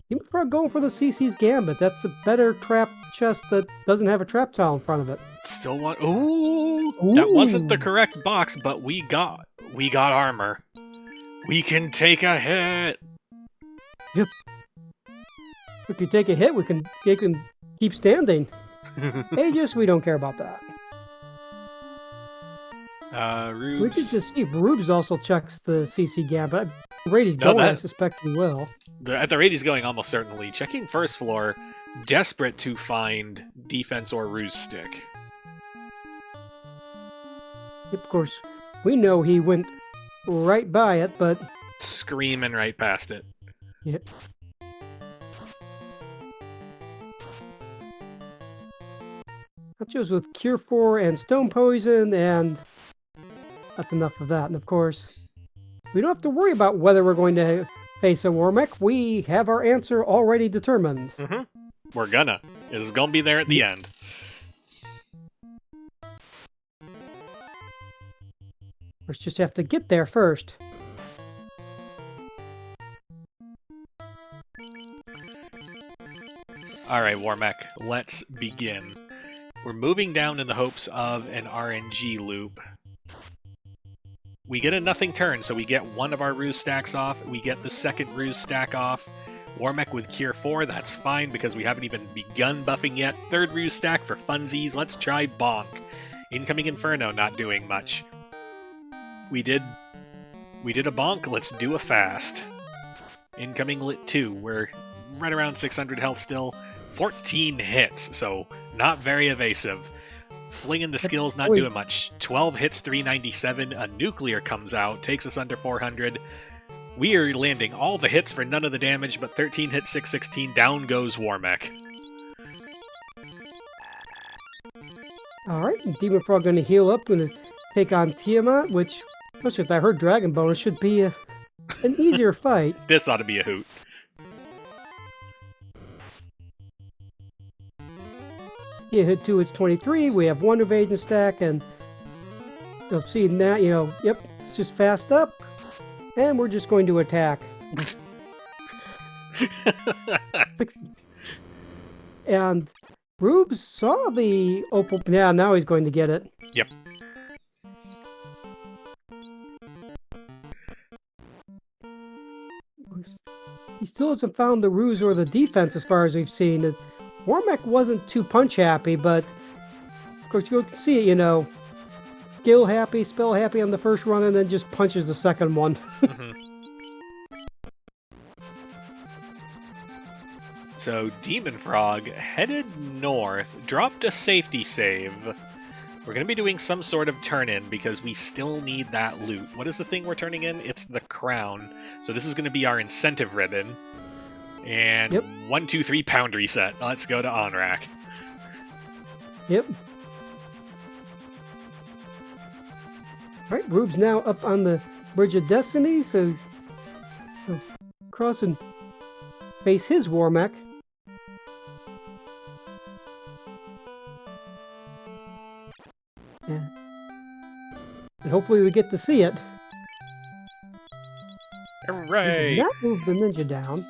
Speaker 2: Even for going for the CC's Gambit, that's a better trap chest that doesn't have a trap tile in front of it.
Speaker 1: Still want... Ooh! That wasn't the correct box, but we got armor. We can take a hit!
Speaker 2: Yep. If you take a hit, we can keep standing. Aegis, we don't care about that.
Speaker 1: Rubes.
Speaker 2: We could just see if Rubes also checks the CC Gambit. The rate he's going, I suspect he will.
Speaker 1: At the rate he's going, almost certainly. Checking first floor, desperate to find defense or ruse stick.
Speaker 2: Of course, we know he went right by it, but...
Speaker 1: Screaming right past it.
Speaker 2: Yep. Nachos with Cure 4 and Stone Poison, and that's enough of that. And of course, we don't have to worry about whether we're going to face a Warmech. We have our answer already determined.
Speaker 1: Mm-hmm. We're gonna. It's gonna be there at the end.
Speaker 2: We just have to get there first.
Speaker 1: Alright, Warmech, let's begin. We're moving down in the hopes of an RNG loop. We get a nothing turn, so we get one of our ruse stacks off. We get the second ruse stack off. Warmech with Cure 4, that's fine because we haven't even begun buffing yet. Third ruse stack for funsies, let's try Bonk. Incoming Inferno, not doing much. We did a Bonk, let's do a Fast. Incoming Lit 2, we're right around 600 health still. 14 hits, so not very evasive. Flinging the skills, not doing much. 12 hits, 397. A nuclear comes out, takes us under 400. We are landing all the hits for none of the damage, but 13 hits, 616. Down goes Warmech.
Speaker 2: Alright, dem0nfr0g going to heal up, going to take on Tiamat, which, especially with her dragon bonus, should be an easier fight.
Speaker 1: This ought to be a hoot.
Speaker 2: Yeah, hit 2, it's 23. We have 1 evasion stack, and seeing that, you know, yep, it's just fast up, and we're just going to attack. And Rubes saw the opal. Yeah, now he's going to get it.
Speaker 1: Yep.
Speaker 2: He still hasn't found the ruse or the defense as far as we've seen. Warmech wasn't too punch happy, but of course you can see it, you know, skill happy, spell happy on the first run, and then just punches the second one.
Speaker 1: Mm-hmm. So dem0nfr0g headed north, dropped a safety save. We're going to be doing some sort of turn-in because we still need that loot. What is the thing we're turning in? It's the crown. So this is going to be our incentive ribbon. And
Speaker 2: yep.
Speaker 1: 1, 2, 3 pound reset. Let's go to on-rack.
Speaker 2: Yep. Alright, Rubes now up on the Bridge of Destiny, so he'll cross and face his Warmech. hopefully we get to see it.
Speaker 1: Hooray!
Speaker 2: Not move the ninja down.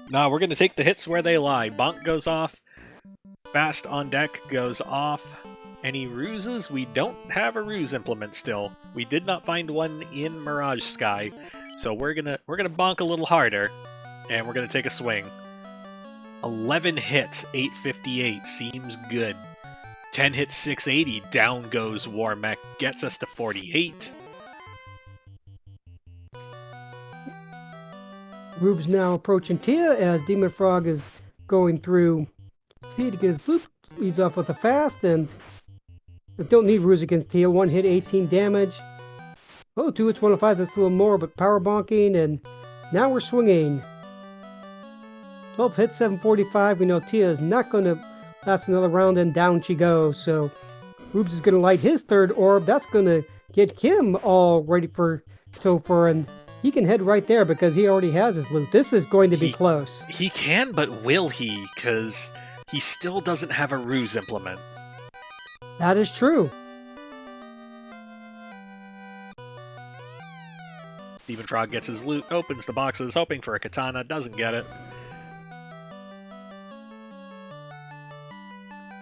Speaker 1: No, we're going to take the hits where they lie. Bonk goes off. Fast on deck goes off. Any ruses? We don't have a ruse implement still. We did not find one in Mirage Sky. So we're gonna bonk a little harder, and we're gonna take a swing. 11 hits, 858, seems good. 10 hits, 680, down goes War Mech, gets us to 48.
Speaker 2: Rube's now approaching Tia as dem0nfr0g is going through Tia to get his loop. Leads off with a fast, and don't need ruse against Tia. 1 hit, 18 damage. Oh, 2 hits, 105, that's a little more, but power bonking, and now we're swinging. 12 hits, 745. We know Tia is not going to last another round, and down she goes. So Rubes is going to light his third orb. That's going to get him all ready for Topher, and he can head right there because he already has his loot. This is going to be close.
Speaker 1: He can, but will he? Because he still doesn't have a ruse implement.
Speaker 2: That is true.
Speaker 1: dem0nfr0g gets his loot, opens the boxes, hoping for a katana, doesn't get it.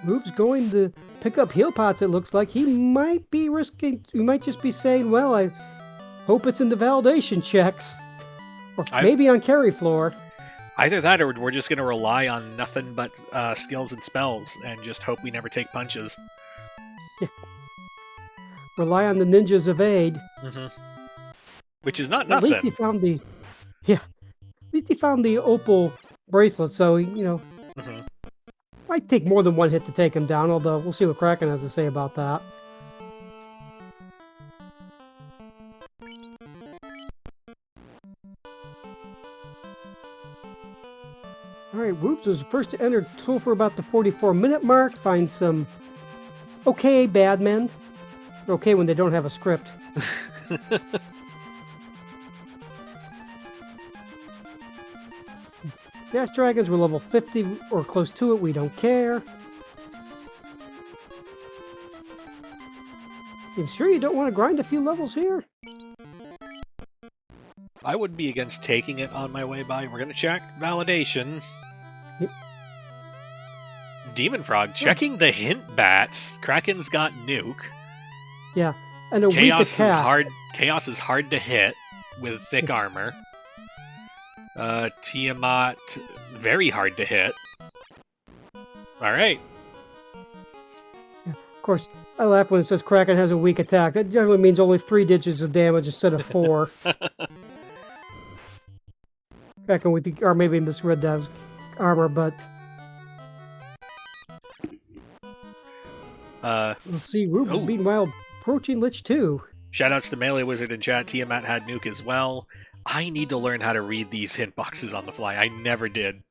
Speaker 2: Rube's going to pick up heal pots, it looks like. He might be risking, he might just be saying, well, I hope it's in the validation checks. Or maybe on carry floor.
Speaker 1: Either that, or we're just going to rely on nothing but skills and spells, and just hope we never take punches.
Speaker 2: Yeah. Rely on the ninjas of aid.
Speaker 1: Which is not nothing.
Speaker 2: At least he found the, at least he found the opal bracelet, so, you know, might take more than one hit to take him down, although we'll see what Kraken has to say about that. Alright, Rubes was first to enter tool for about the 44-minute mark, find some okay bad men. They're okay when they don't have a script. Gas Dragons were level 50 or close to it, we don't care. You sure you don't want to grind a few levels here?
Speaker 1: I wouldn't be against taking it on my way by. We're going to check validation.
Speaker 2: Yep.
Speaker 1: dem0nfr0g checking the hint bats. Kraken's got nuke.
Speaker 2: Yeah, and a weak attack.
Speaker 1: Chaos is hard to hit with thick armor. Tiamat, very hard to hit. Alright.
Speaker 2: Yeah, of course, I laugh when it says Kraken has a weak attack. That generally means only 3 digits of damage instead of 4. Kraken with the, or maybe misread that armor, but... we'll see Rubes meanwhile approaching Lich 2.
Speaker 1: Shoutouts to Melee Wizard in chat. Tiamat had nuke as well. I need to learn how to read these hint boxes on the fly. I never did.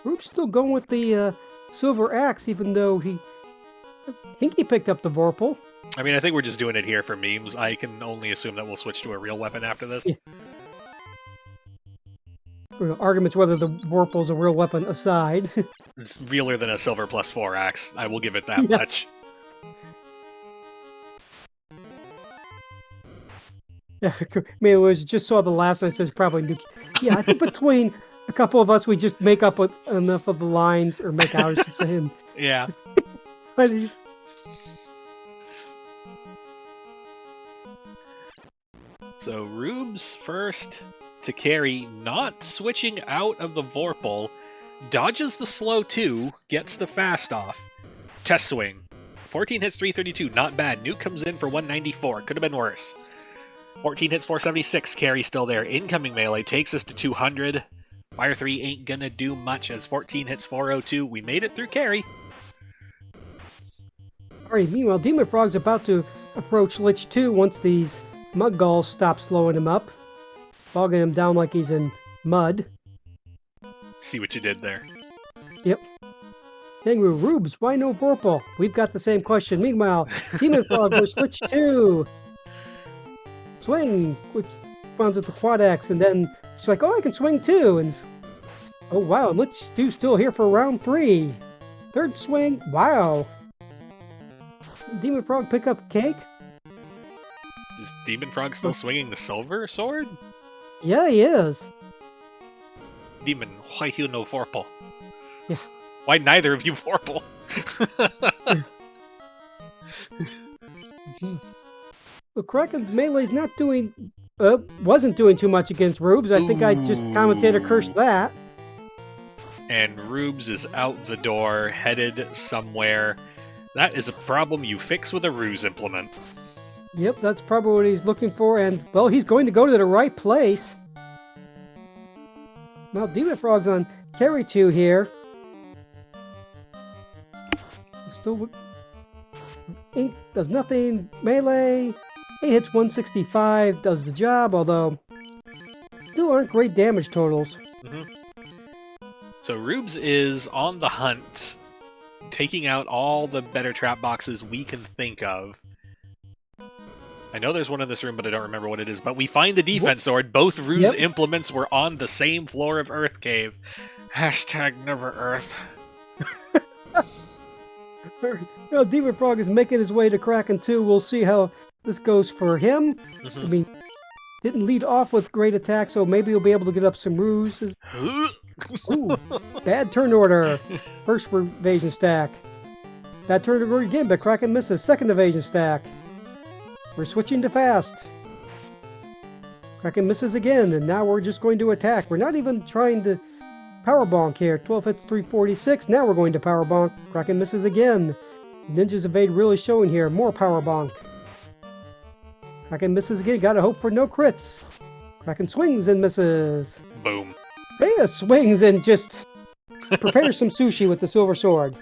Speaker 2: Rubes still going with the silver axe, even though I think he picked up the Vorpal.
Speaker 1: I mean, I think we're just doing it here for memes. I can only assume that we'll switch to a real weapon after this.
Speaker 2: Yeah. Arguments whether the Vorpal's a real weapon aside.
Speaker 1: It's realer than a silver +4 axe. I will give it that much. Yeah, I
Speaker 2: mean, it was just saw the last one. It says probably nuke. Yeah, I think between a couple of us, we just make up with enough of the lines, or make ours to him.
Speaker 1: Yeah. So Rubes first to carry, not switching out of the Vorpal, dodges the slow 2, gets the fast off. Test swing. 14 hits, 332, not bad. Nuke comes in for 194, could have been worse. 14 hits, 476, carry still there. Incoming melee takes us to 200. Fire 3 ain't gonna do much as 14 hits, 402. We made it through carry.
Speaker 2: Alright, meanwhile, dem0nfr0g's about to approach Lich 2 once these mud galls stop slowing him up. Bogging him down like he's in mud.
Speaker 1: See what you did there.
Speaker 2: Yep. Angry Rubes, why no Vorpal? We've got the same question. Meanwhile, dem0nfr0g goes Lich 2. Swing, which runs with the quad axe, and then she's like, oh, I can swing too. And oh, wow, Lich 2 still here for round 3. Third swing, wow. Demon Frog pick up cake?
Speaker 1: Is Demon Frog still swinging the silver sword?
Speaker 2: Yeah, he is.
Speaker 1: Demon, why you no Vorpal?
Speaker 2: Yeah.
Speaker 1: Why neither of you Vorpal?
Speaker 2: Well, Kraken's melee's not doing... wasn't doing too much against Rubes. I think I just commentator cursed that.
Speaker 1: And Rubes is out the door, headed somewhere. That is a problem you fix with a ruse implement.
Speaker 2: Yep, that's probably what he's looking for, and, well, he's going to go to the right place. Well, Demon Frog's on carry 2 here. Still... Ink does nothing. Melee. He hits 165, does the job, although still aren't great damage totals.
Speaker 1: So Rubes is on the hunt, taking out all the better trap boxes we can think of. I know there's one in this room, but I don't remember what it is. But we find the defense sword. Both Ruse implements were on the same floor of Earth Cave. Hashtag never Earth.
Speaker 2: Well, Demon Frog is making his way to Kraken 2. We'll see how this goes for him. I mean, didn't lead off with great attack, so maybe he'll be able to get up some ruses. Ooh, bad turn order. First evasion stack. Bad turn order again, but Kraken misses. Second evasion stack. We're switching to fast. Kraken misses again, and now we're just going to attack. We're not even trying to power bonk here. 12 hits, 346. Now we're going to power bonk. Kraken misses again. Ninja's evade really showing here. More power bonk. Kraken misses again. Gotta hope for no crits. Kraken swings and misses.
Speaker 1: Boom.
Speaker 2: Rhea swings and just prepares some sushi with the silver sword.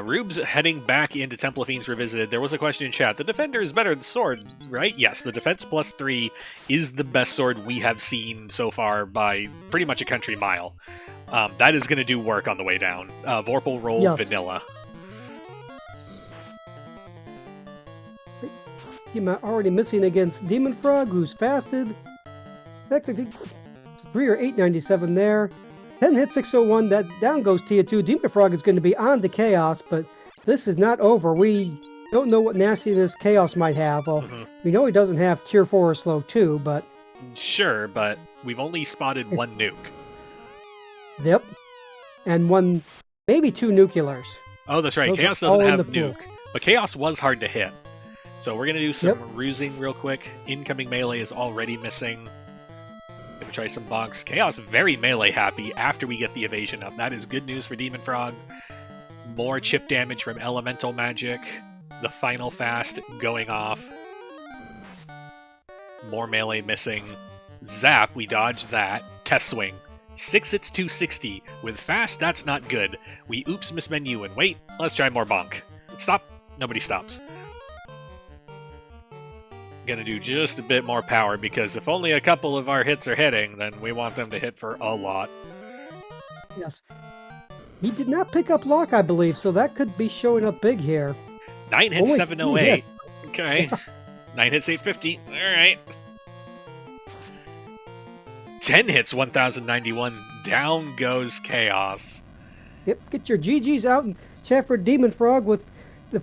Speaker 1: Rubes heading back into Temple of Fiends Revisited. There was a question in chat. The Defender is better than Sword, right? Yes, the Defense plus 3 is the best sword we have seen so far by pretty much a country mile. That is going to do work on the way down. Vorpal roll vanilla.
Speaker 2: He's already missing against Demon Frog, who's fasted. That's, I think, 3 or 897 there. 10 hit 601, that down goes tier 2. Demon Frog is going to be on to Chaos, but this is not over. We don't know what nastiness Chaos might have. Well, we know he doesn't have tier 4 or slow 2, but...
Speaker 1: Sure, but we've only spotted one nuke.
Speaker 2: Yep. And one, maybe 2 nuclears.
Speaker 1: Oh, that's right.
Speaker 2: Those
Speaker 1: Chaos doesn't have nuke.
Speaker 2: book.
Speaker 1: But Chaos was hard to hit. So we're going to do some rusing real quick. Incoming melee is already missing. Gonna try some bonks. Chaos very melee happy after we get the evasion up. That is good news for Demon Frog. More chip damage from elemental magic. The final fast going off. More melee missing. Zap, we dodge that. Test swing. 6 hits 260. With fast, that's not good. We oops miss menu and wait. Let's try more bonk. Stop. Nobody stops. Gonna do just a bit more power, because if only a couple of our hits are hitting, then we want them to hit for a lot.
Speaker 2: Yes. He did not pick up lock, I believe, so that could be showing up big here.
Speaker 1: 9 hits 708. Okay. 9 hits 850. Alright. 10 hits 1091. Down goes Chaos.
Speaker 2: Yep, get your GGs out and chat for Demon Frog with the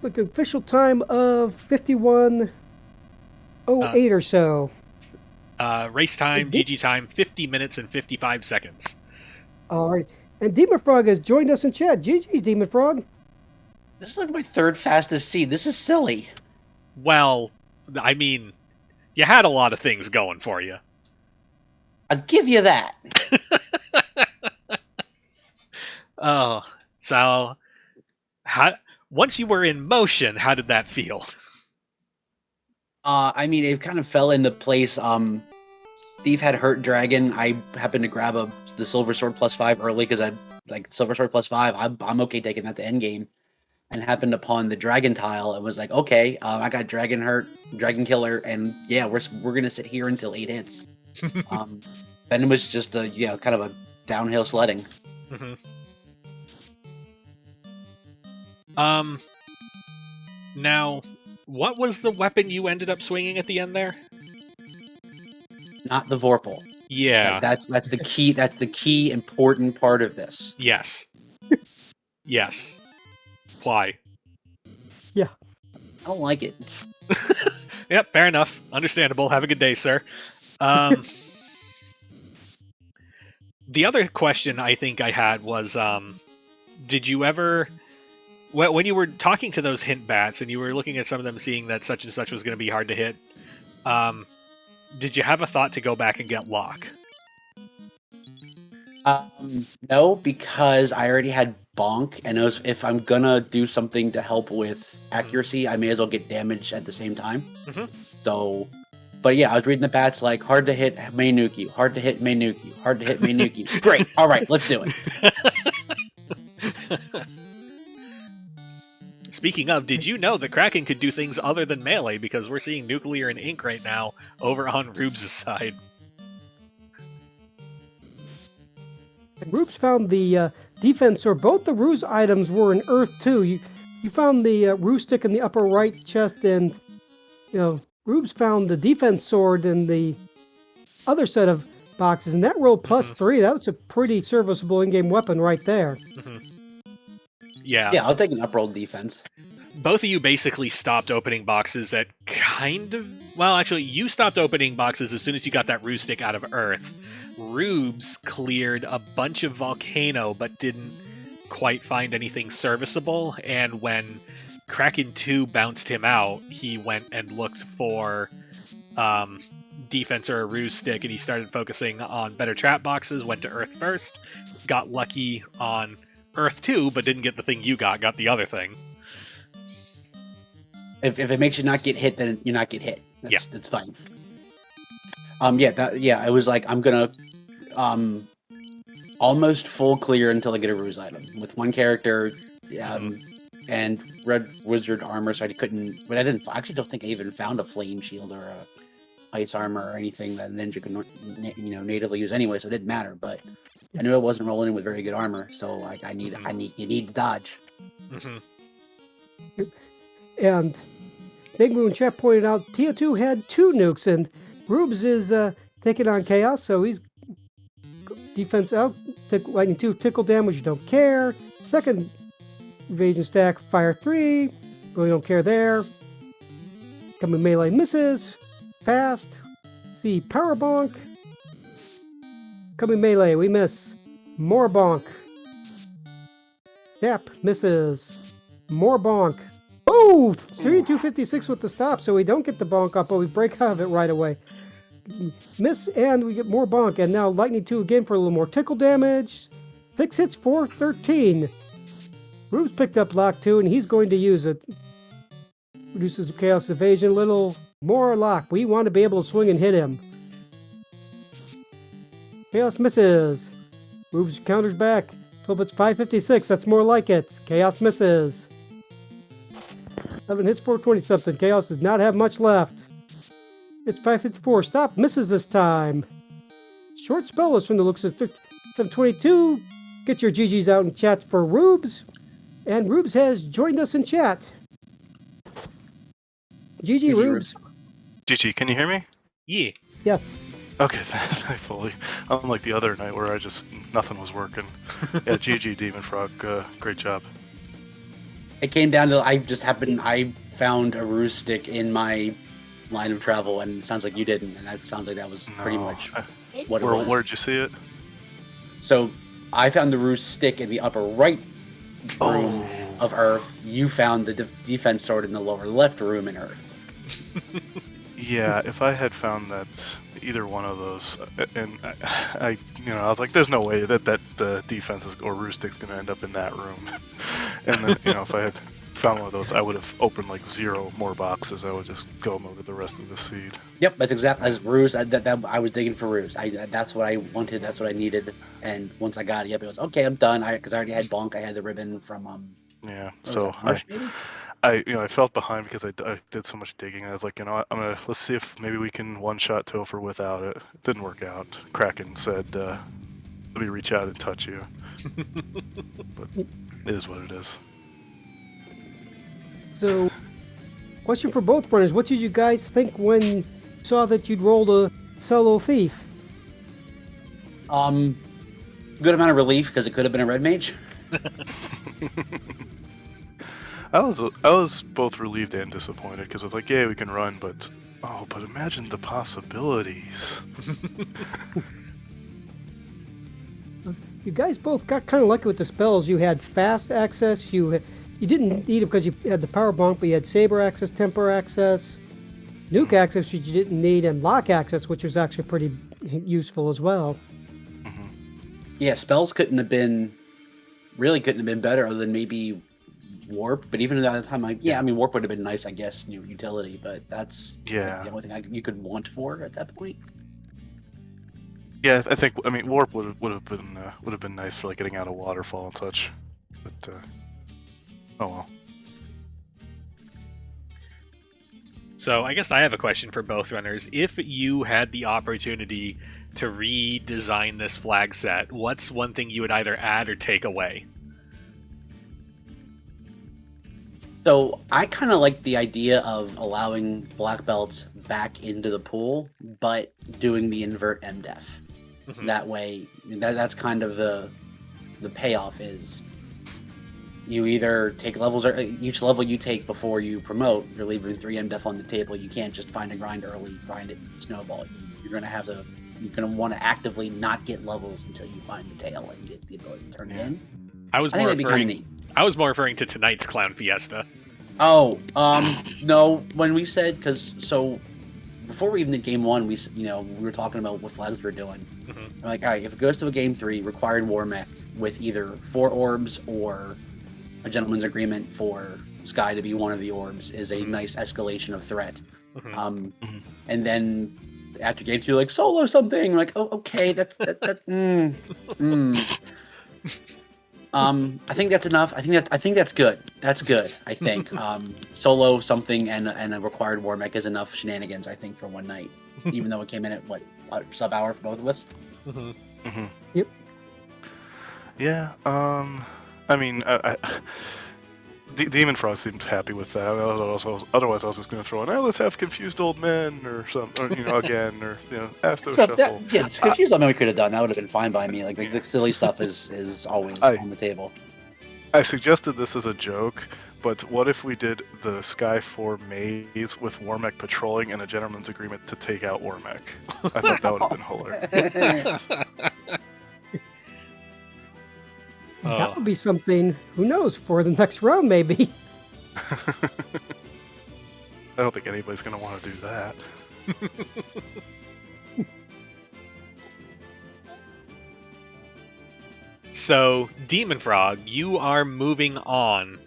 Speaker 2: official time of 51:08 or so.
Speaker 1: Race time, GG time, 50 minutes and 55 seconds.
Speaker 2: All right. And Demon Frog has joined us in chat. GG's, Demon Frog.
Speaker 3: This is like my third fastest seed. This is silly.
Speaker 1: Well, I mean, you had a lot of things going for you.
Speaker 3: I'll give you that.
Speaker 1: Oh, so once you were in motion, how did that feel?
Speaker 3: I mean, it kind of fell into place. Thief had Hurt Dragon. I happened to grab the Silver Sword +5 early because I like Silver Sword +5. I'm okay taking that to end game, and happened upon the Dragon tile. It was like, okay, I got Dragon Hurt, Dragon Killer, and yeah, we're gonna sit here until 8 hits. Then it was just a kind of a downhill sledding.
Speaker 1: Now, what was the weapon you ended up swinging at the end there?
Speaker 3: Not the Vorpal.
Speaker 1: Yeah.
Speaker 3: That's the key. That's the key important part of this.
Speaker 1: Yes. Yes. Why?
Speaker 3: I don't like it.
Speaker 1: Yep, fair enough. Understandable. Have a good day, sir. The other question I think I had was, did you ever, when you were talking to those hint bats and you were looking at some of them, seeing that such and such was going to be hard to hit, did you have a thought to go back and get Locke?
Speaker 3: No, because I already had Bonk, and if I'm gonna do something to help with accuracy, I may as well get damage at the same time. So, but yeah, I was reading the bats like hard to hit, may nuke you, hard to hit, may nuke you, hard to hit, may nuke you. Great, all right, let's do it.
Speaker 1: Speaking of, did you know the Kraken could do things other than melee? Because we're seeing nuclear and ink right now over on Rubes' side.
Speaker 2: Rubes found the defense, or both the ruse items were in Earth too. You found the ruse stick in the upper right chest, and Rubes found the defense sword in the other set of boxes, and that rolled +3. That was a pretty serviceable in-game weapon right there.
Speaker 1: Yeah.
Speaker 3: Yeah, I'll take an up-roll defense.
Speaker 1: Both of you basically stopped opening boxes at well, actually, you stopped opening boxes as soon as you got that ruse stick out of Earth. Rubes cleared a bunch of Volcano, but didn't quite find anything serviceable, and when Kraken 2 bounced him out, he went and looked for defense or a ruse stick, and he started focusing on better trap boxes, went to Earth first, got lucky on Earth 2, but didn't get the thing you got the other thing.
Speaker 3: If it makes you not get hit, then you not get hit. That's fine. I was like, I'm gonna almost full clear until I get a ruse item with one character, and red wizard armor, so I couldn't. But I actually don't think I even found a flame shield or a ice armor or anything that a ninja could natively use anyway, so it didn't matter. But I knew I wasn't rolling in with very good armor, so like you need to dodge.
Speaker 2: And Big Moon Chef pointed out Tia 2 had 2 nukes, and Rubes is taking on Chaos, so he's defense out, lightning 2, tickle damage, don't care. Second evasion stack, fire 3, really don't care there. Coming melee misses, fast. See, power bonk. Coming melee, we miss. More bonk. Tap, misses. More bonk. Oh! 3256 with the stop, so we don't get the bonk up, but we break out of it right away. Miss, and we get more bonk, and now lightning 2 again for a little more tickle damage. 6 hits for 13. Rubes picked up lock 2, and he's going to use it. Reduces chaos evasion, little more lock. We want to be able to swing and hit him. Chaos misses. Rubes counters back. 12 hits 556, that's more like it. Chaos misses. 11 hits 420 something. Chaos does not have much left. It's 554. Stop. Misses this time. Short spell is from the looks of 722. Get your GGs out in chat for Rubes. And Rubes has joined us in chat. GG Rubes.
Speaker 4: GG, can you hear me?
Speaker 1: Yeah.
Speaker 2: Yes.
Speaker 4: Okay, fully. Unlike the other night where nothing was working. Yeah, GG dem0nfr0g, great job.
Speaker 3: It came down to I found a ruse stick in my line of travel, and it sounds like you didn't, and that sounds like that was pretty much what it was.
Speaker 4: Where'd you see it?
Speaker 3: So I found the ruse stick in the upper right room of Earth. You found the defense sword in the lower left room in Earth.
Speaker 4: Yeah, if I had found that either one of those, and I was like, there's no way that defense or ruse stick's gonna end up in that room. And then, if I had found one of those, I would have opened like 0 more boxes. I would just go mode with the rest of the seed.
Speaker 3: Yep, that's exactly as ruse. I was digging for ruse. That's what I wanted. That's what I needed. And once I got it, it was okay. I'm done. Because I already had bonk. I had the ribbon from
Speaker 4: Yeah. So I felt behind because I did so much digging. I was like, let's see if maybe we can one-shot Topher without it. It didn't work out. Kraken said, let me reach out and touch you. But it is what it is.
Speaker 2: So, question for both runners. What did you guys think when you saw that you'd rolled a solo thief?
Speaker 3: Good amount of relief because it could have been a red mage.
Speaker 4: I was both relieved and disappointed because I was like, yeah, we can run, but imagine the possibilities.
Speaker 2: You guys both got kind of lucky with the spells. You had fast access. You didn't need it because you had the power bonk, but you had saber access, temper access, nuke access, which you didn't need, and lock access, which was actually pretty useful as well.
Speaker 3: Yeah, spells couldn't have been better other than maybe warp. But even at that time, I mean, warp would have been nice, I guess, new utility. But that's the only thing you could want for at that point.
Speaker 4: Yeah, I mean, warp would have been nice for like getting out of waterfall and such, but oh well.
Speaker 1: So I guess I have a question for both runners. If you had the opportunity to redesign this flag set, what's one thing you would either add or take away?
Speaker 3: So I kind of like the idea of allowing black belts back into the pool, but doing the invert MDef. That way, that's kind of the payoff is you either take levels, or each level you take before you promote, you're leaving 3 MDef on the table. You can't just find a grind early, grind it, snowball. You're going to want to actively not get levels until you find the tail and get the ability to turn it in.
Speaker 1: I think
Speaker 3: that'd be kind of neat.
Speaker 1: I was more referring to tonight's Clown Fiesta.
Speaker 3: Oh, no, when we said, before we even did game 1, we were talking about what flags we were doing. I'm like, all right, if it goes to a game 3, required war mech with either 4 orbs or a gentleman's agreement for Sky to be one of the orbs is a nice escalation of threat. And then after game 2, like solo something, like, oh, okay, I think that's enough. I think that's good. That's good. I think solo something and a required war mech is enough shenanigans. I think for one night, even though it came in at sub hour for both of us.
Speaker 2: Yep.
Speaker 4: Yeah. I mean, dem0nfr0g seemed happy with that. Otherwise, I was just going to throw in, let's have confused old men or something, again, or Asto Shuffle.
Speaker 3: Confused old men we could have done. That would have been fine by me. Like the silly stuff is always on the table.
Speaker 4: I suggested this as a joke, but what if we did the Sky 4 maze with Warmech patrolling and a gentleman's agreement to take out Warmech? I thought that would have been hilarious.
Speaker 2: That would be something, who knows, for the next round, maybe.
Speaker 4: I don't think anybody's going to want to do that.
Speaker 1: So, dem0nfr0g, you are moving on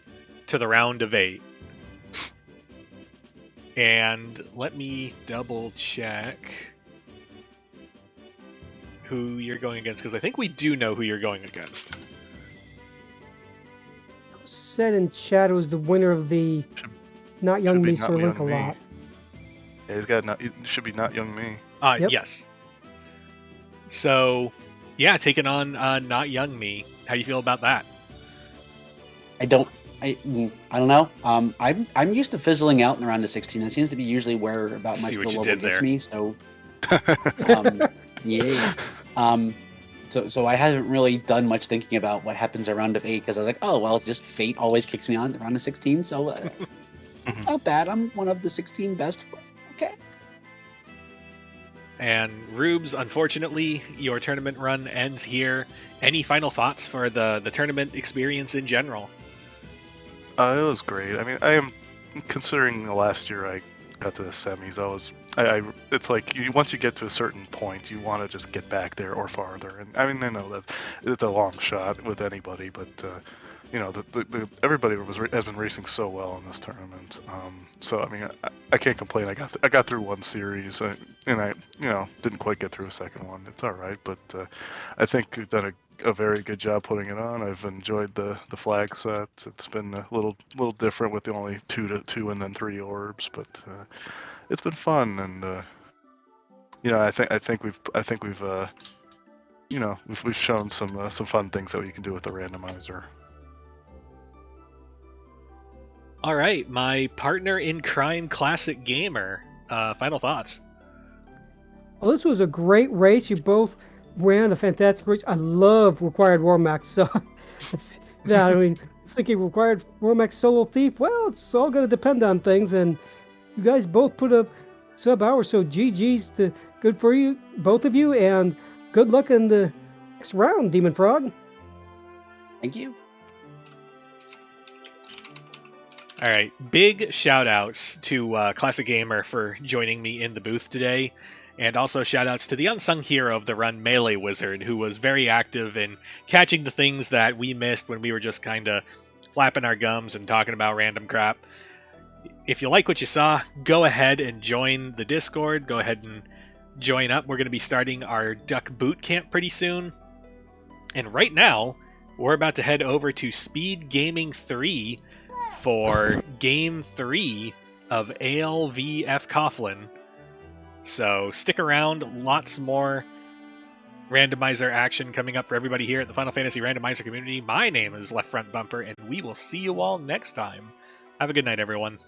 Speaker 1: to the round of 8. And let me double check who you're going against, because I think we do know who you're going against.
Speaker 2: Said in chat it was the winner of the Not Young Me Sir Link-a-Lot.
Speaker 4: Yeah, it should be Not Young Me.
Speaker 2: Yep.
Speaker 1: Yes. So, yeah, taking on Not Young Me. How do you feel about that?
Speaker 3: I don't know. I'm used to fizzling out in the round of 16. That seems to be usually where about my skill level gets me. So, yeah. So I haven't really done much thinking about what happens at round of 8 because I was like, oh well, just fate always kicks me on the round of 16. So not bad. I'm one of the 16 best. Okay.
Speaker 1: And Rubes, unfortunately, your tournament run ends here. Any final thoughts for the tournament experience in general?
Speaker 4: It was great. I mean, I am considering the last year I got to the semis. It's like once you get to a certain point, you want to just get back there or farther. And I mean, I know that it's a long shot with anybody, but everybody has been racing so well in this tournament. So I mean, I can't complain. I got through one series, and I didn't quite get through a second one. It's all right, but I think we've done a very good job putting it on. I've enjoyed the flag set. It's been a little different with the only 2 and then 3 orbs, but it's been fun. And I think we've we've shown some fun things that you can do with the randomizer.
Speaker 1: All right, my partner in crime, Classic Gamer. Final thoughts.
Speaker 2: Well, this was a great race. You both ran a fantastic race. I love required war mechs, so Yeah, I mean, thinking required Romex solo thief. Well, it's all going to depend on things, and you guys both put up sub-hour, so GG's to good for you, both of you, and good luck in the next round, Demon Frog.
Speaker 3: Thank you.
Speaker 1: All right, big shout outs to Classic Gamer for joining me in the booth today, and also shout outs to the unsung hero of the run, Melee Wizard, who was very active in catching the things that we missed when we were just kind of flapping our gums and talking about random crap. If you like what you saw, go ahead and join the Discord. Go ahead and join up. We're going to be starting our Duck Boot Camp pretty soon. And right now, we're about to head over to Speed Gaming 3 for Game 3 of ALVF Coughlin. So stick around. Lots more randomizer action coming up for everybody here at the Final Fantasy Randomizer community. My name is Left Front Bumper, and we will see you all next time. Have a good night, everyone.